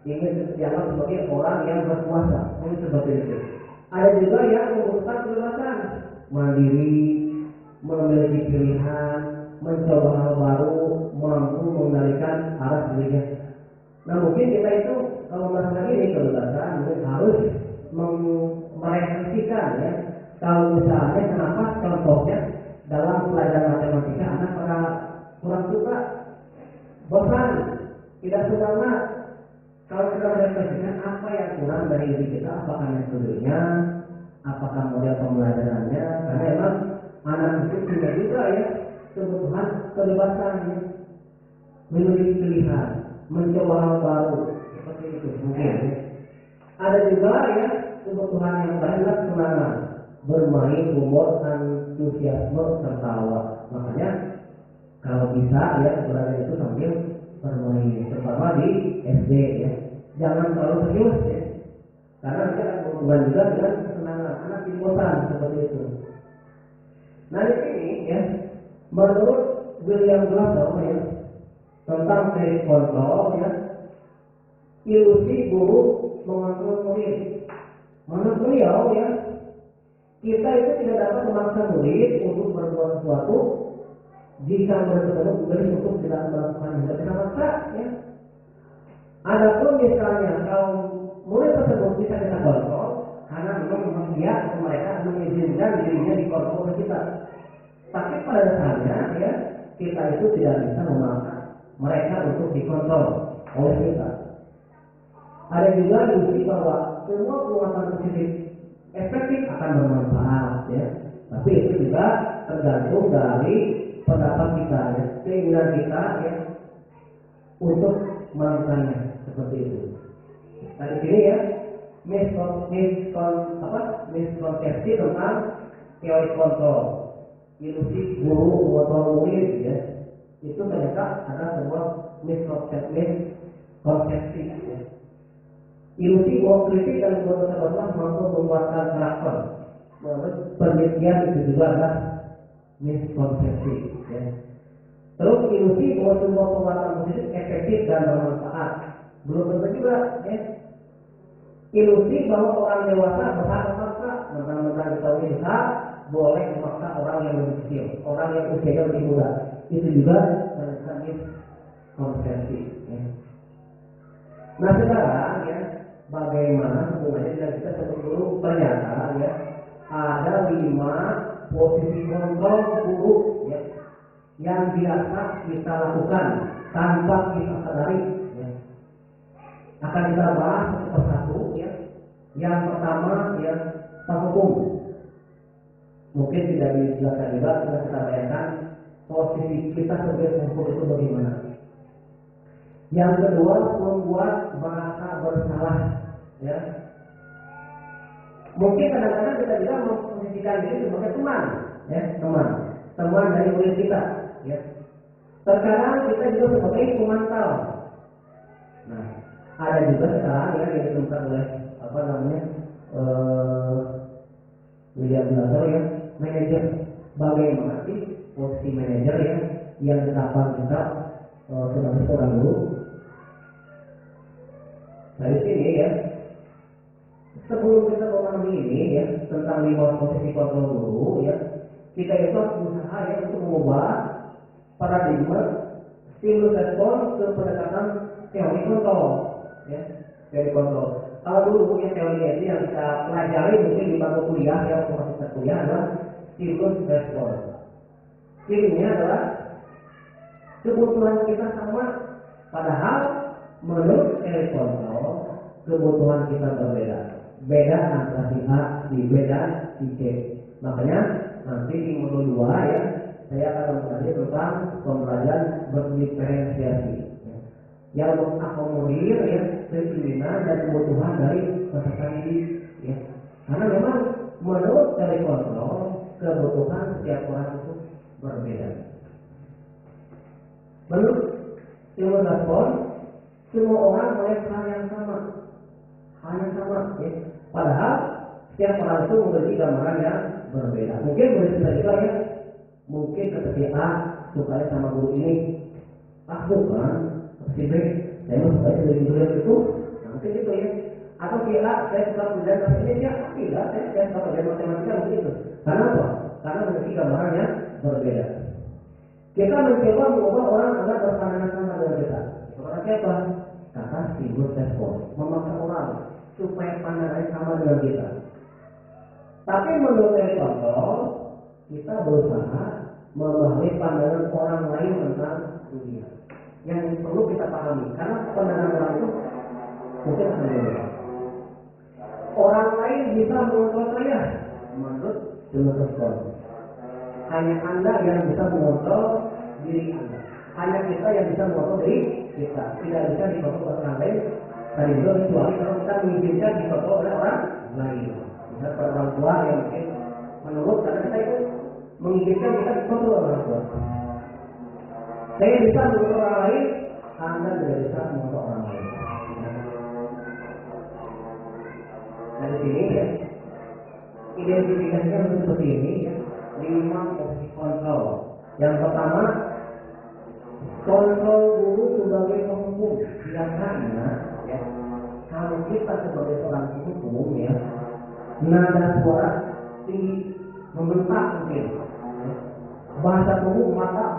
Speaker 1: ingin dianggap sebagai orang yang berkuasa, mungkin seperti itu. Ada juga yang membutuhkan kebebasan, mandiri, memiliki pilihan, mencoba hal baru, mampu mengendalikan arah dirinya. Nah mungkin kita itu kalau masalah ini kebebasan mungkin harus merefleksikan ya. Kalau misalnya kenapa contohnya dalam pelajaran matematika anak pada kurang suka, bosan, tidak semangat. Kalau kita merefleksikan apa yang kurang dari diri kita, apakah metodenya, apakah model pembelajarannya, karena memang anak itu punya juga ya kebutuhan kebebasan, ya. Memiliki pilihan, mencoba hal baru, seperti itu mungkin. Ya. Ada juga ya kebutuhan yang lain semangat, bermain, humor, antusiasme, tertawa. Makanya kalau bisa ya belajar itu sambil bermain, terutama di SD ya. Jangan terlalu serius ya, karena nanti akan berhubungan juga dengan kesenangan anak di bosan seperti itu. Nah di sini ya, menurut William Glasgow ya, tentang teori kontrol ya, ilusi guru mengontrol murid. Menurut beliau ya, kita itu tidak dapat memaksa murid untuk berbuat sesuatu jika bertemu murid untuk tidak melakukan hal yang maksa ya. Adapun misalnya kalau murid tersebut bisa kita kontrol, karena memang dia atau mereka mengizinkan dirinya dikontrol oleh kita. Tapi pada dasarnya ya, kita itu tidak bisa memaksa mereka untuk dikontrol oleh kita. Ada juga ilusi bahwa semua penguasaan positif efektif akan bermanfaat ya. Tapi itu juga tergantung dari pendapat kita ya, keinginan kita ya untuk melakukannya seperti itu. Nah di sini ya miskonsepsi tentang teori kontrol, ilusi guru mengontrol murid ya, itu ternyata ada sebuah miskonsepsi ya. Ilusi bahwa kritik dan kebenaran mampu membuatkan karakter. Menurut penelitian itu juga adalah miskonsepsi ya. Terus ilusi bahwa semua penguatan positif efektif dan bermanfaat, belum tentu juga ya. Ilusi bahwa orang dewasa berhak memaksa, mentang-mentang diketahui besar boleh memaksa orang yang lebih kecil, orang yang usianya lebih muda, itu juga ternyata miskonsepsi ya. Nah sekarang ya, bagaimana hubungannya dengan kita sebagai guru? Ternyata ya ada 5 posisi kontrol guru ya, yang biasa kita lakukan tanpa kita sadari ya. Akan kita bahas satu persatu ya. Yang pertama ya, penghukum. Mungkin tidak dijelaskan juga, kita bayangkan posisi kita sebagai penghukum itu bagaimana. Yang kedua, membuat bahasa bersalah ya. Mungkin kadang-kadang kita juga memposisikan diri sebagai teman ya, teman dari murid kita ya. Terkadang kita juga sebagai pemantau. Nah ada juga sekarang ya yang ditemukan oleh William Glasgow ya, manajer. Bagaimana sih posisi manajer ya yang ditetapkan kita sebagai seorang guru? Nah di sini ya, sebelum kita memahami ini ya tentang 5 posisi kontrol guru ya, kita itu harus berusaha ya untuk mengubah paradigma stimulus respons ke pendekatan teori kontrol ya, teori kontrol. Kalau dulu ya teorinya itu yang kita pelajari mungkin di bangku kuliah ya, waktu kita kuliah adalah stimulus respons. Intinya adalah kebutuhan kita sama, padahal menurut teori kontrol kebutuhan kita berbeda. Beda antara si A, si B dan si C. Makanya nanti di modul 2 ya, saya akan mempelajari tentang pembelajaran berdiferensiasi yang mengakomodir ya keinginan dan kebutuhan dari peserta didik ya. Karena memang menurut teori kontrol kebutuhan setiap orang itu berbeda. Menurut ilmu respon Semua orang melihat hal yang sama, ya. Padahal setiap orang itu memiliki gambaran yang berbeda. Mungkin boleh kita juga ya, mungkin seperti A sukanya sama guru ini, bukan si B, saya suka dari guru itu, nah, mungkin itu ya. Atau si A, saya suka belajar bahasa Indonesia, tidak, saya suka belajar matematika, mungkin itu. Karena apa? Karena memiliki gambaran yang berbeda. Kita mencoba mengubah orang agar berpandangan sama dengan kita. Kepada siapa? Kata Sigmund Freud, memaksa orang supaya pandangannya sama dengan kita. Tapi menurut contoh, kita berusaha memahami pandangan orang lain tentang dunia. Yang perlu kita pahami, karena pandangan orang itu mungkin akan berbeda. Orang lain bisa mengontrol saya, menurut Sigmund Freud. Hanya Anda yang bisa mengontrol diri Anda. Hanya kita yang bisa mengontrol diri kita. Tidak bisa dikontrol oleh orang lain. Tadi juga kecuali kalau kita mengizinkan dikontrol oleh orang lain. Misalnya orang tua yang mungkin menurut karena kita itu mengizinkan kita dikontrol oleh orang tua. Saya bisa mengontrol orang lain, Anda tidak bisa mengontrol orang lain. Nah di sini ya, identifikasinya seperti ini ya. 5 posisi kontrol. Yang pertama, kontrol guru sebagai penghukum. Biasanya, ya, kalau kita sebagai seorang penghukum, ya, nada suara tinggi, membentak mungkin. Bahasa tubuh mata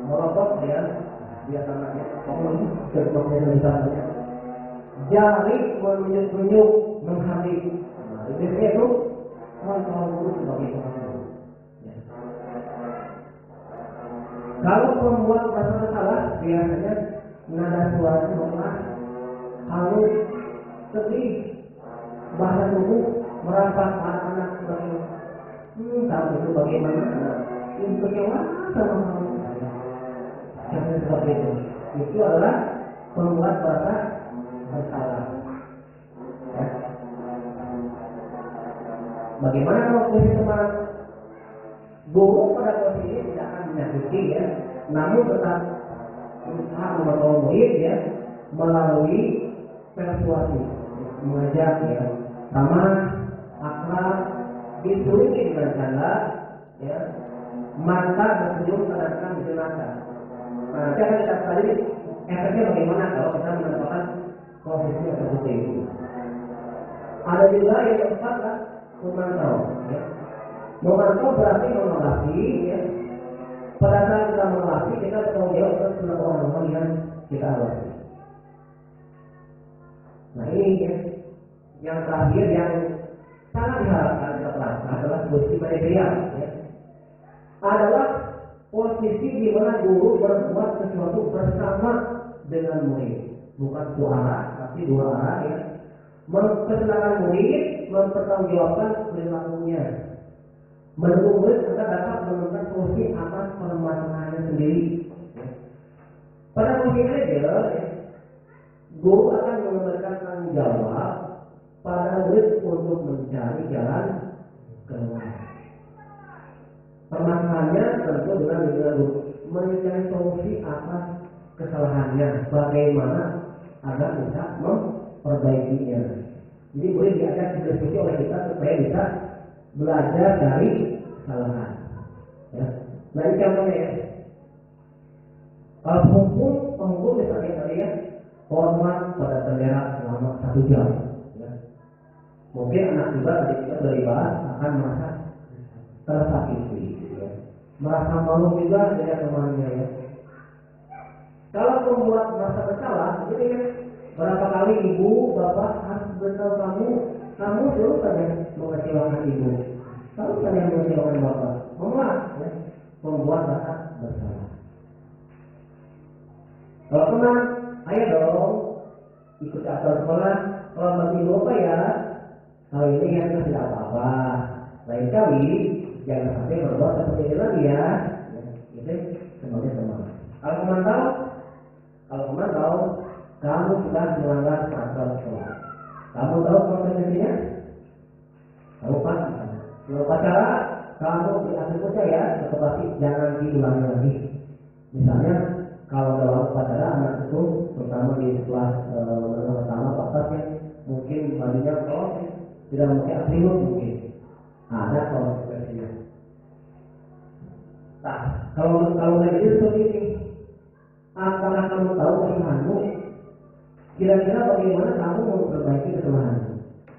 Speaker 1: melotot, ya, biasanya, contohnya misalnya, jari menunjuk-nunjuk, menghadiri. Nah, itu kontrol guru sebagai penghukum. Kalau pembuat merasa bersalah, biasanya nada suara lemah, halus, sedih, bahasa tubuh merasa anak-anak sebagai tahu itu bagaimana kecewa sama seperti itu. Itu adalah pembuat merasa bersalah. Ya. Bagaimana kalau posisi teman? Guru pada posisi ini tidak akan menyakiti ya, namun tetap berusaha memotong murid ya melalui persuasi, mengajak ya, sama akrab, dituruti dengan canda, ya, mata bersenyum kadang-kadang digunakan. Nah, nanti akan kita pelajari efeknya bagaimana kalau kita menetapkan posisi seperti itu. Ada juga yang keempat kan, memantau. Ya. Memantau berarti mengawasi, ya. Pada saat kita mengawasi, kita bertanggung jawab atas orang-orang yang kita awasi. Nah ini ya, yang terakhir yang sangat diharapkan kita pelajari adalah posisi manajerial. Ya. Adalah posisi di mana guru berbuat sesuatu bersama dengan murid, bukan suara, tapi dua arah ya. Memperkenalkan murid, mempertanggungjawabkan perilakunya. Mendukung murid agar dapat menemukan solusi atas permasalahannya sendiri. Pada posisi manajer, guru akan memberikan tanggung jawab pada murid untuk mencari jalan keluar. Permasalahannya tentu dengan guru mencari solusi atas kesalahannya, bagaimana agar bisa memperbaikinya. Jadi boleh diajak diskusi oleh kita supaya bisa belajar dari kesalahan. Ya. Nah ini contohnya ya. Kalau penghukum misalnya tadi ya, hormat pada bendera selama 1 jam. Ya. Mungkin anak juga tadi kita sudah dibahas akan merasa tersakiti, ya. Merasa malu juga dengan temannya ya. Kalau pembuat merasa bersalah, jadi ya, berapa kali ibu, bapak harus beritahu kamu dulu kan yang mengecewakan ibu, kamu kan yang mengecewakan bapak, memuat, ya, membuat rasa bersalah. Kalau teman, ayo dong ikut acara sekolah, kalau masih lupa ya, kali ini ya tidak apa-apa, lain kali jangan sampai berbuat seperti ini lagi ya. Itu sebagai teman. Kalau teman tahu, kamu sudah melanggar peraturan sekolah. Kamu tahu konsekuensinya? Kamu pasti. Kalau pacara, kamu diatur saja ya, tetapi jangan diulangi lagi. Misalnya kalau dalam upacara anak itu terutama di kelas menengah pertama pasar ya mungkin bajunya kalau tidak pakai atribut mungkin ada konsekuensinya. Nah, kalau lagi seperti ini, apakah kamu tahu kesalahanmu? Kira-kira bagaimana kamu memperbaiki kesalahanmu?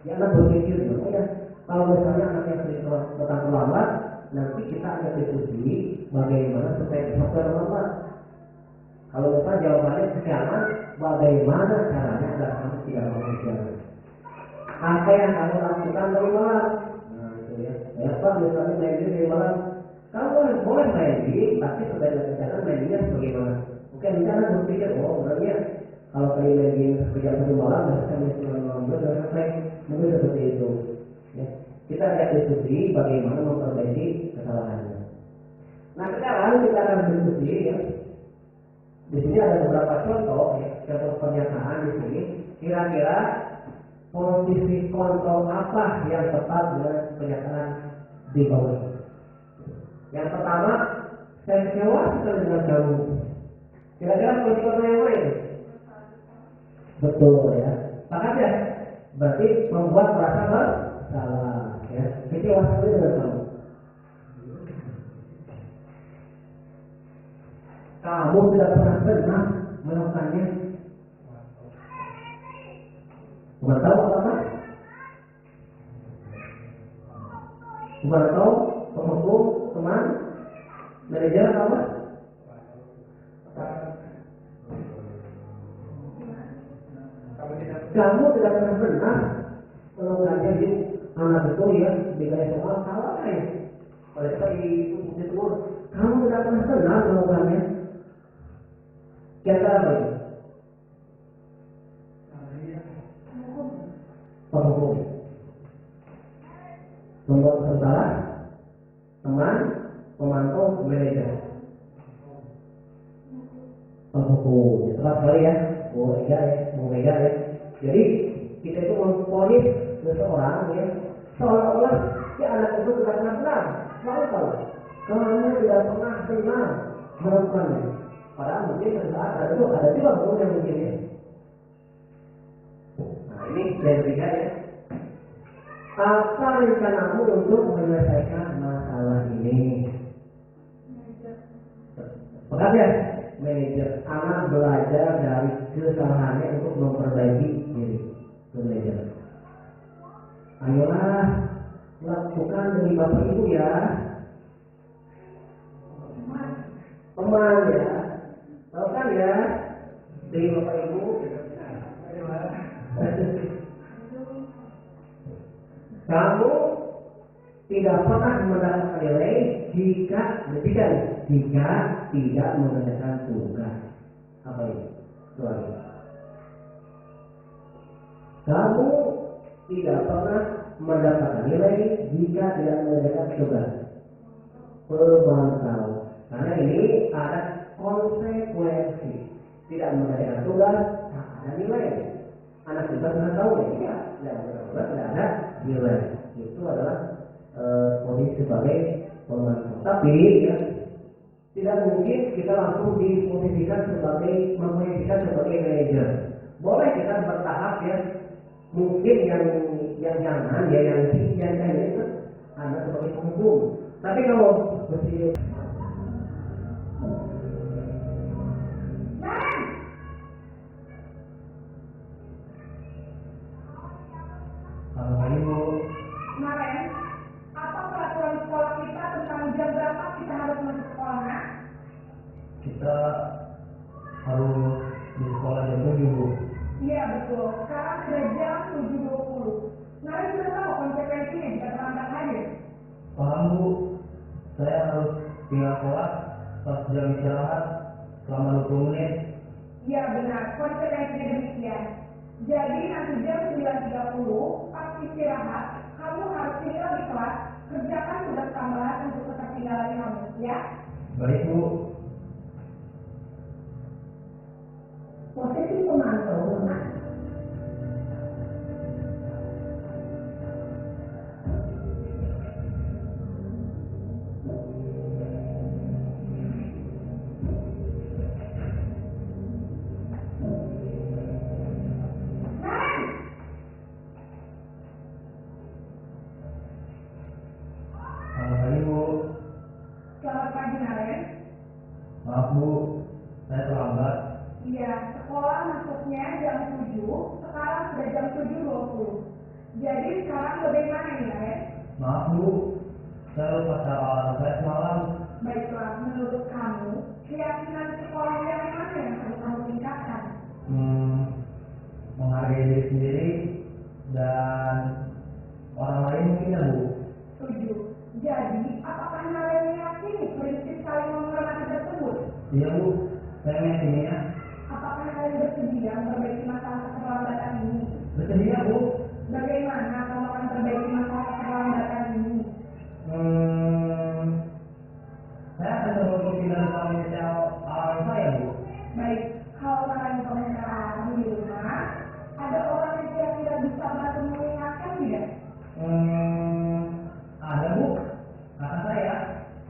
Speaker 1: Ya, anak berpikir, oh ya, kalau misalnya anak yang sering datang terlambat, nanti kita akan diskusi bagaimana supaya bisa terlambat. Kalau misalnya jawabannya kesiangan, bagaimana caranya agar kamu tidak mau kesiangan? Apa yang kamu lakukan dari malam? Nah, itu ya. Ya, Pak, misalnya main game dari malam. Kamu boleh main game, tapi sebagai rencana mainnya bagaimana? Mungkin rencana berpikir, oh, orangnya kalau kali main game sejam satu malam, bisa misalnya malam sudah selesai. Mungkin seperti itu. Ya. Kita akan diskusi bagaimana memperbaiki kesalahannya. Nah, sekarang kita akan diskusi ya. Di sini ada beberapa contoh, ya, contoh pernyataan di sini. Kira-kira posisi kontrol apa yang tepat dengan pernyataan di bawah ini? Yang pertama, saya kecewa sekali dengan kamu. Kira-kira posisi kontrol yang mana itu? Betul ya. Sepakat ya? Berarti membuat merasa bersalah. Ya. Kecewa sekali dengan kamu. Kamu tidak pernah benar melakukannya. Bukan tahu apa? Bukan tahu penghukum, teman, manajer apa? Kamu tidak pernah benar melakukannya di anak itu ya dikasih soal salah ya. Oleh sebab itu kamu tidak pernah benar melakukannya. Kata apa itu? Penghukum. Membuat salah, teman, pemantau, manajer. Penghukum. Tepat sekali ya. Mega ya. Jadi kita itu memponis seseorang ya seolah-olah si anak itu tidak pernah benar. Selalu tahu. Kamu tidak pernah benar melakukannya. Padahal mungkin saat ada juga guru yang mungkin ya. Nah ini yang ketiga ya. Apa rencanamu untuk menyelesaikan masalah ini? Pekat ya, manajer. Anak belajar dari kesalahannya untuk memperbaiki diri. Manajer. Ayolah lakukan demi bapak ibu ya. Teman ya. Tahu kan ya, dari bapak ibu. Kamu tidak pernah mendapatkan nilai jika tidak mengerjakan tugas. Apa itu? Soalnya. Kamu tidak pernah mendapatkan nilai jika tidak mengerjakan tugas. Pemantau. Karena ini ada konsekuensi. Tidak mengerjakan tugas, tak ada nilai. Anak kita sudah tahu ya, tidak ada nilai. Itu adalah posisi sebagai pemantau. Tapi ya, tidak mungkin kita langsung memposisikan sebagai manajer. Boleh kita bertahap ya. Mungkin yang jangan ya yang itu ada sebagai penghukum. Tapi kalau bersih
Speaker 2: kemarin, apa peraturan sekolah kita tentang jam berapa kita harus masuk sekolah? Kita
Speaker 1: harus di sekolah jam 7.
Speaker 2: Iya betul. Sekarang sudah jam 7.20. Mari sudah tahu konsekuensinya jika terlambat hadir.
Speaker 1: Paham Bu, saya harus tinggal kelas pas jam istirahat selama 20 menit.
Speaker 2: Iya benar, konsekuensinya demikian. Jadi nanti jam 9.30 pas istirahat, kamu harus tinggal di kelas, kerjakan tugas tambahan untuk ketertinggalan kamu, ya?
Speaker 1: Baik Bu.
Speaker 2: Posisi pemantau, benar.
Speaker 1: Maaf Bu, saya terlambat.
Speaker 2: Iya, sekolah masuknya jam 7, sekarang sudah jam 7.20. Jadi sekarang bagaimana nih, Ren?
Speaker 1: Maaf Bu, saya lupa cara alarm saya semalam.
Speaker 2: Baiklah, menurut kamu, keyakinan sekolah yang mana yang harus kamu tingkatkan?
Speaker 1: Menghargai diri sendiri dan orang lain mungkin ya Bu.
Speaker 2: Setuju. Jadi, apakah kalian meyakini prinsip saling menghormati tersebut?
Speaker 1: Iya Bu, saya meyakininya.
Speaker 2: Apakah kalian bersedia memperbaiki masalah keterlambatan ini?
Speaker 1: Bersedia Bu.
Speaker 2: Bagaimana kamu akan memperbaiki masalah keterlambatan ini?
Speaker 1: Saya akan coba berpindah komentar alarm saya Bu.
Speaker 2: Baik, kalau kalian komentar alarm di rumah, ada orang yang kira-kira bisa bantu mengingatkan tidak?
Speaker 1: Ada Bu, kakak saya,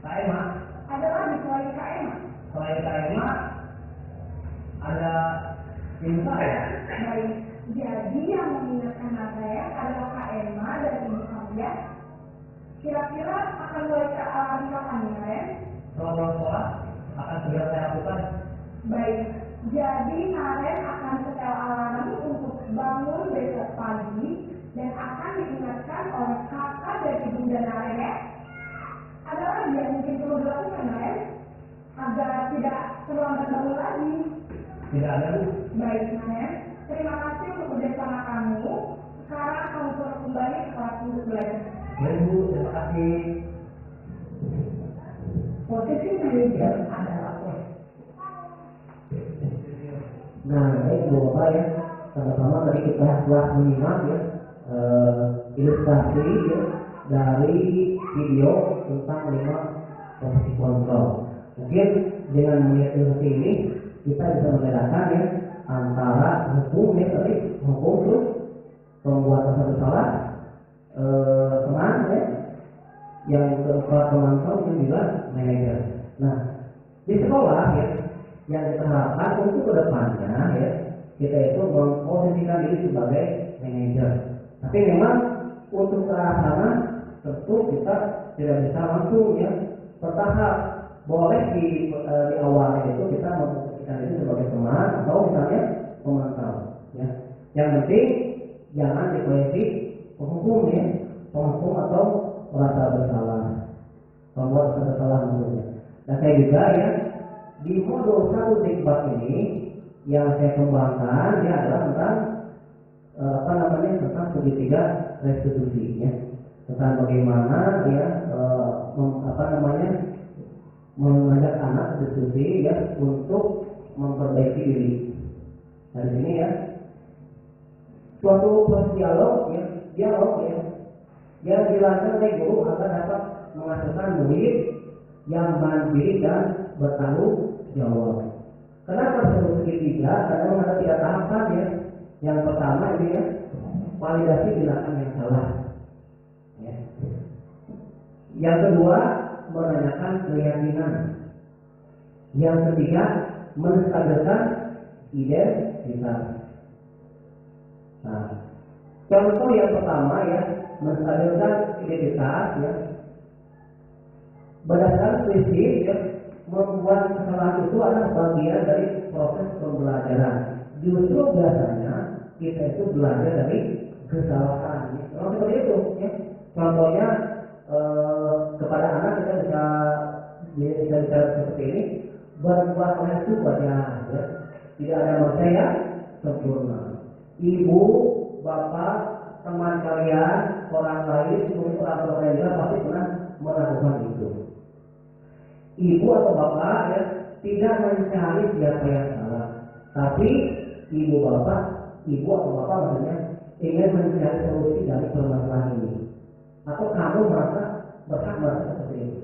Speaker 1: Kak Emma.
Speaker 2: Ada lagi selain Kak Emma?
Speaker 1: Selain Kak Emma, ada ibu saya.
Speaker 2: Baik, jadi yang mengingatkan Kalian adalah Kak Emma dan ibu kalian. Kira-kira akan mulai ke alarm kapan ya, Ren?
Speaker 1: Kalau sekolah akan segera saya lakukan.
Speaker 2: Baik, jadi Karen akan setel alarm untuk bangun besok pagi dan akan diingatkan oleh kakak dan ibu dan Karen ya. Ada lagi yang mungkin perlu dilakukan, Karen? Agar tidak terlambat bangun lagi.
Speaker 1: Tidak ada Bu.
Speaker 2: Baik, Karen. Terima kasih untuk kerjasama kamu. Sekarang kamu terus kembali ke kelas untuk belajar.
Speaker 1: Baik Bu, terima kasih.
Speaker 2: Posisi manajer adalah
Speaker 1: Nah, baik Bu Bapak ya, sama-sama tadi kita telah menyimak ya ilustrasi ya dari video tentang 5 posisi kontrol. Mungkin dengan melihat ilustrasi ini kita bisa membedakan ya antara hukum ya tadi hukum terus pembuat satu salah teman ya yang keempat pemantau yang juga manajer. Nah di sekolah ya yang kita harapkan untuk kedepannya ya kita itu memposisikan diri sebagai manajer. Tapi memang untuk ke arah sana tentu kita tidak bisa langsung ya bertahap. Boleh di awalnya itu kita memposisikan diri sebagai teman atau misalnya pemantau. Ya. Yang penting jangan diproyeksi penghukum ya, penghukum atau merasa bersalah, membuat bersalah menurutnya. Dan saya juga ya di modul 1 debat ini yang saya kembangkan dia adalah tentang tentang segitiga restitusi ya, tentang bagaimana ya mengajak anak restitusi ya untuk memperbaiki diri. Dari sini ya suatu proses dialog ya yang dilakukan oleh guru agar dapat menghasilkan murid yang mandiri dan bertanggung jawab. Kenapa disebut segitiga? Karena memang ada 3 tahapan ya. Yang pertama ini ya validasi tindakan yang salah. Ya. Yang kedua menanyakan keyakinan. Yang ketiga menstabilkan identitas. Nah, contoh yang pertama ya menstabilkan identitas ya. Berdasarkan prinsip ya, membuat kesalahan itu adalah bagian dari proses pembelajaran. Justru biasanya kita itu belajar dari kesalahan. Kalau seperti itu, ya. Contohnya kepada anak kita bisa bicara seperti ini, berbuat baik itu wajar. Ya. Tidak ada manusia yang sempurna. Ibu, bapak, teman kalian, orang lain, mungkin orang tua kalian juga pasti pernah melakukan itu. Ibu atau bapak ya tidak mencari siapa yang salah, tapi ibu atau bapak maksudnya ingin mencari solusi dari permasalahan ini. Atau kamu merasa berhak seperti itu.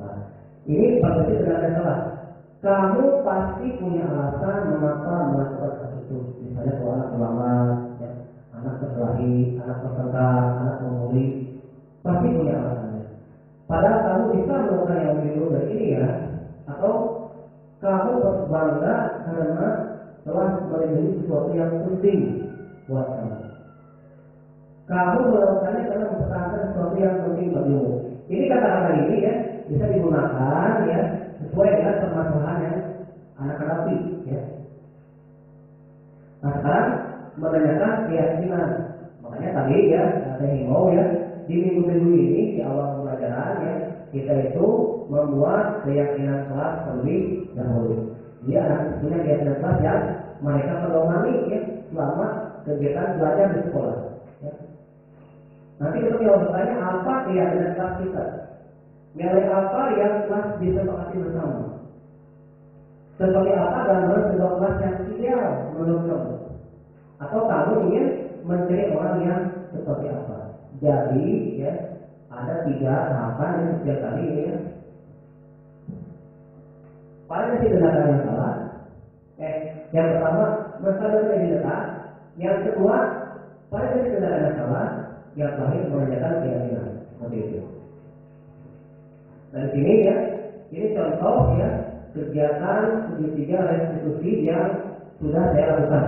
Speaker 1: Nah, ini pasti tidak ada salah. Kamu pasti punya alasan mengapa melakukan hal itu. Misalnya kalau anak terlambat, ya, anak berkelahi, anak bertengkar, anak memulai, pasti punya alasannya. Padahal kamu bisa melakukan yang lebih dulu dari ini ya, atau kamu berbangga karena telah melindungi sesuatu yang penting buat kamu. Kamu melakukannya karena mempertahankan sesuatu yang penting bagimu. Ini kata-kata ini ya bisa digunakan ya sesuai dengan permasalahan yang anak hadapi ya. Nah sekarang menanyakan keyakinan. Makanya tadi ya saya himbau ya di minggu-minggu ini di awal pembelajaran ya kita itu membuat keyakinan kelas terlebih dahulu. Dia anak punya keyakinan kelas yang mereka pedomani ya selama kegiatan belajar di sekolah. Ya. Nanti kita jawab bertanya apa keyakinan kelas kita, nilai apa yang telah disepakati bersama, seperti apa gambaran sebuah kelas yang ideal menurut kamu, atau kamu ingin mencari orang yang seperti apa. Jadi ya ada 3 tahapan yang setiap kali ini ya. Paling masih tindakan yang salah. Yang pertama mensadari yang dekat. Yang kedua paling masih tindakan yang salah. Yang terakhir menanyakan keyakinan. Seperti itu. Dari sini ya, ini contoh ya kegiatan segitiga restitusi yang sudah saya lakukan.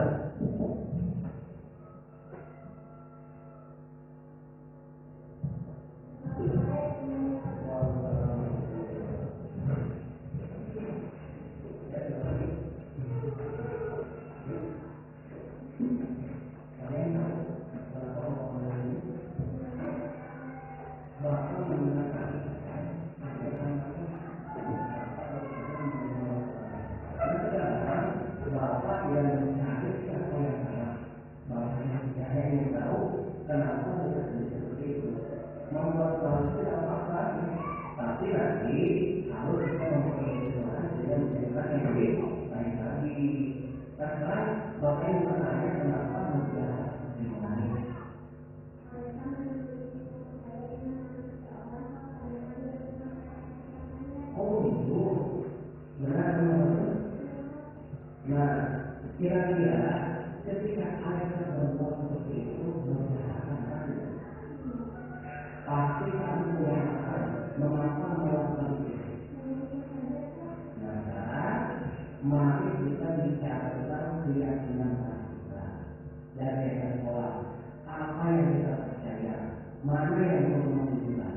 Speaker 1: Nah, kira-kira ketika ada berbuat seperti itu mengatakan pasti kamu mulai akan mengapa melakukan itu. Nah, mari kita bicara tentang keyakinan kita dari sekolah. Apa yang kita percaya, mana yang perlu kita.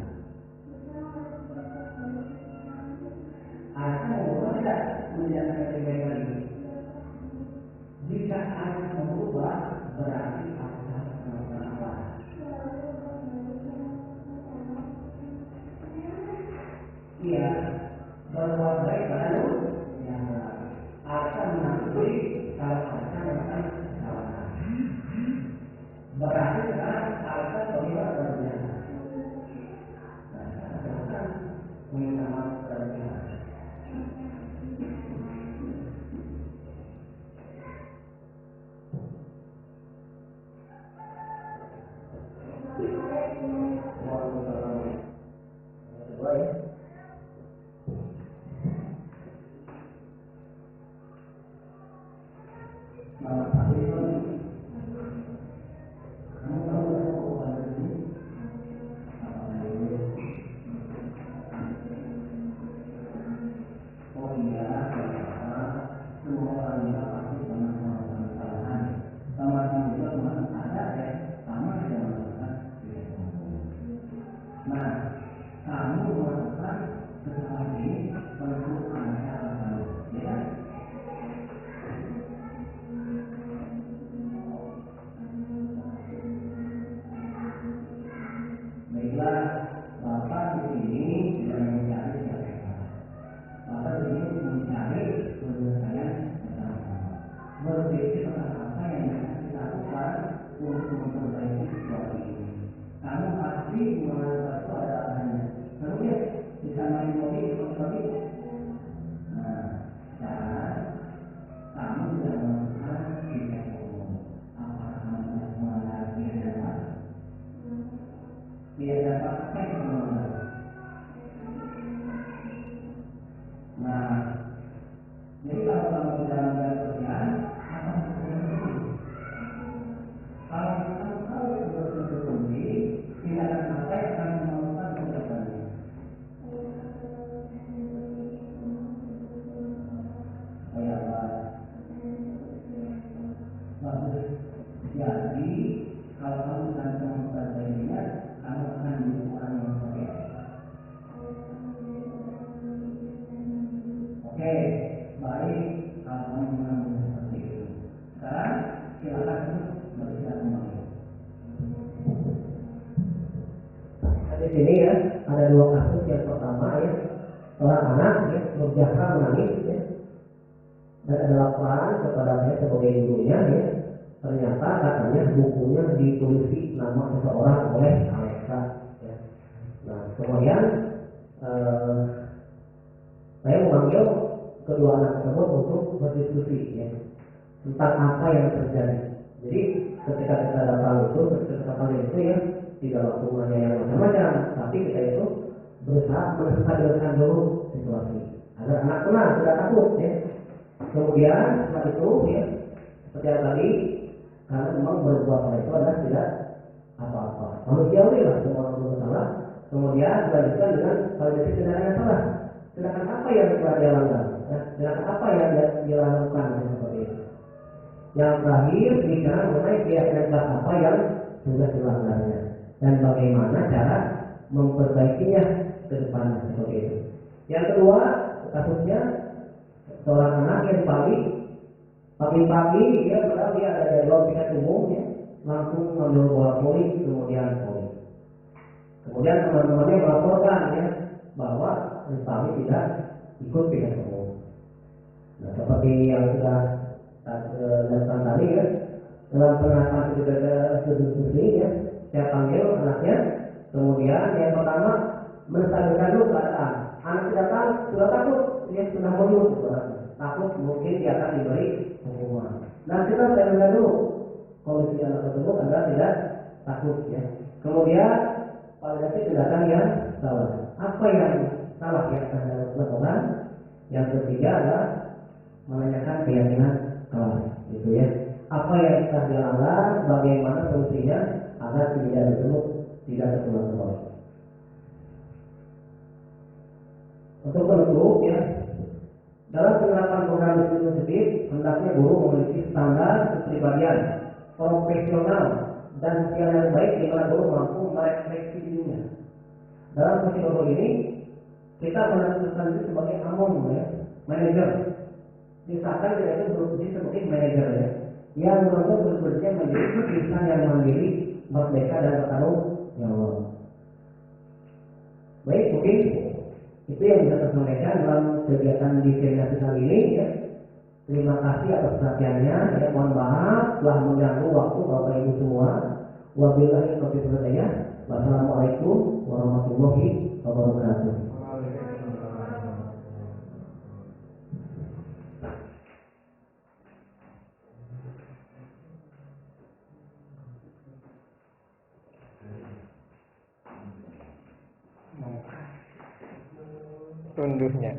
Speaker 1: Aku mau tidak menjalankan kebaikan ini. Jika ada berubah, berarti apa? Ia berbuat baik baru yang akan mengakui kalau akan melakukan kesalahan. Berarti sekarang akan terlibat berbiasa. Dan akan minta maaf kepada Tuhan. Nah, pertama ya, seorang anak ya berjasa menangis ya, dan ada laporan kepada saya sebagai gurunya ya, ternyata katanya bukunya ditulisi nama seseorang oleh Alexa ya. Nah kemudian saya memanggil kedua anak tersebut untuk berdiskusi ya, tentang apa yang terjadi. Jadi ketika kita datang itu ya tidak lakukannya yang macam-macam, tapi kita itu berusaha menstabilkan dulu situasi agar anak tenang, tidak takut ya. Kemudian setelah itu ya seperti yang tadi, karena memang berbuat salah itu adalah tidak apa-apa, manusiawi lah, semua orang bersalah. Kemudian dilanjutkan dengan validasi tindakan yang salah, tindakan apa yang telah dia langgar ya, tindakan apa yang dia lakukan seperti itu. Yang terakhir bicara mengenai keyakinan apa yang sudah dilanggarnya dan bagaimana cara memperbaikinya ke depannya seperti itu. Yang kedua, kasusnya seorang anak yang pagi-pagi dia padahal dia ada di ruang tingkat umum ya, langsung mengambil bola voli kemudian voli. Kemudian teman-temannya melaporkan ya bahwa Rizali tidak ikut tingkat umum. Nah, seperti yang sudah datang tadi ya, dalam penerapan studi ya, saya panggil anaknya, kemudian yang pertama menstabilkan dulu keadaan. Anak sudah takut, dia sudah mundur, takut mungkin dia akan diberi hukuman. Nah kita stabilkan dulu kondisi anak tersebut agar tidak takut ya. Kemudian validasi tindakan yang salah. Apa yang salah yang Anda lakukan? Yang ketiga adalah menanyakan keyakinan kelas, gitu ya. Apa yang telah dilanggar, bagaimana solusinya agar tidak terulang kembali. Untuk penutup ya, dalam penerapan program diskusi hendaknya guru memiliki standar kepribadian profesional dan sosial yang baik di mana guru mampu merefleksi dirinya. Dalam posisi ini kita menentukan diri sebagai amon ya, manajer. Misalkan kita itu berfungsi sebagai manajer ya, yang mampu bekerja menjadi insan yang mandiri, merdeka dan bertanggung jawab. Baik, mungkin itu yang bisa saya sampaikan dalam kegiatan diseminasi kali ini ya. Terima kasih atas perhatiannya ya. Mohon maaf telah mengganggu waktu Bapak Ibu semua. Wabillahi taufiq wal hidayah. Wassalamualaikum warahmatullahi wabarakatuh.
Speaker 3: Tunduknya.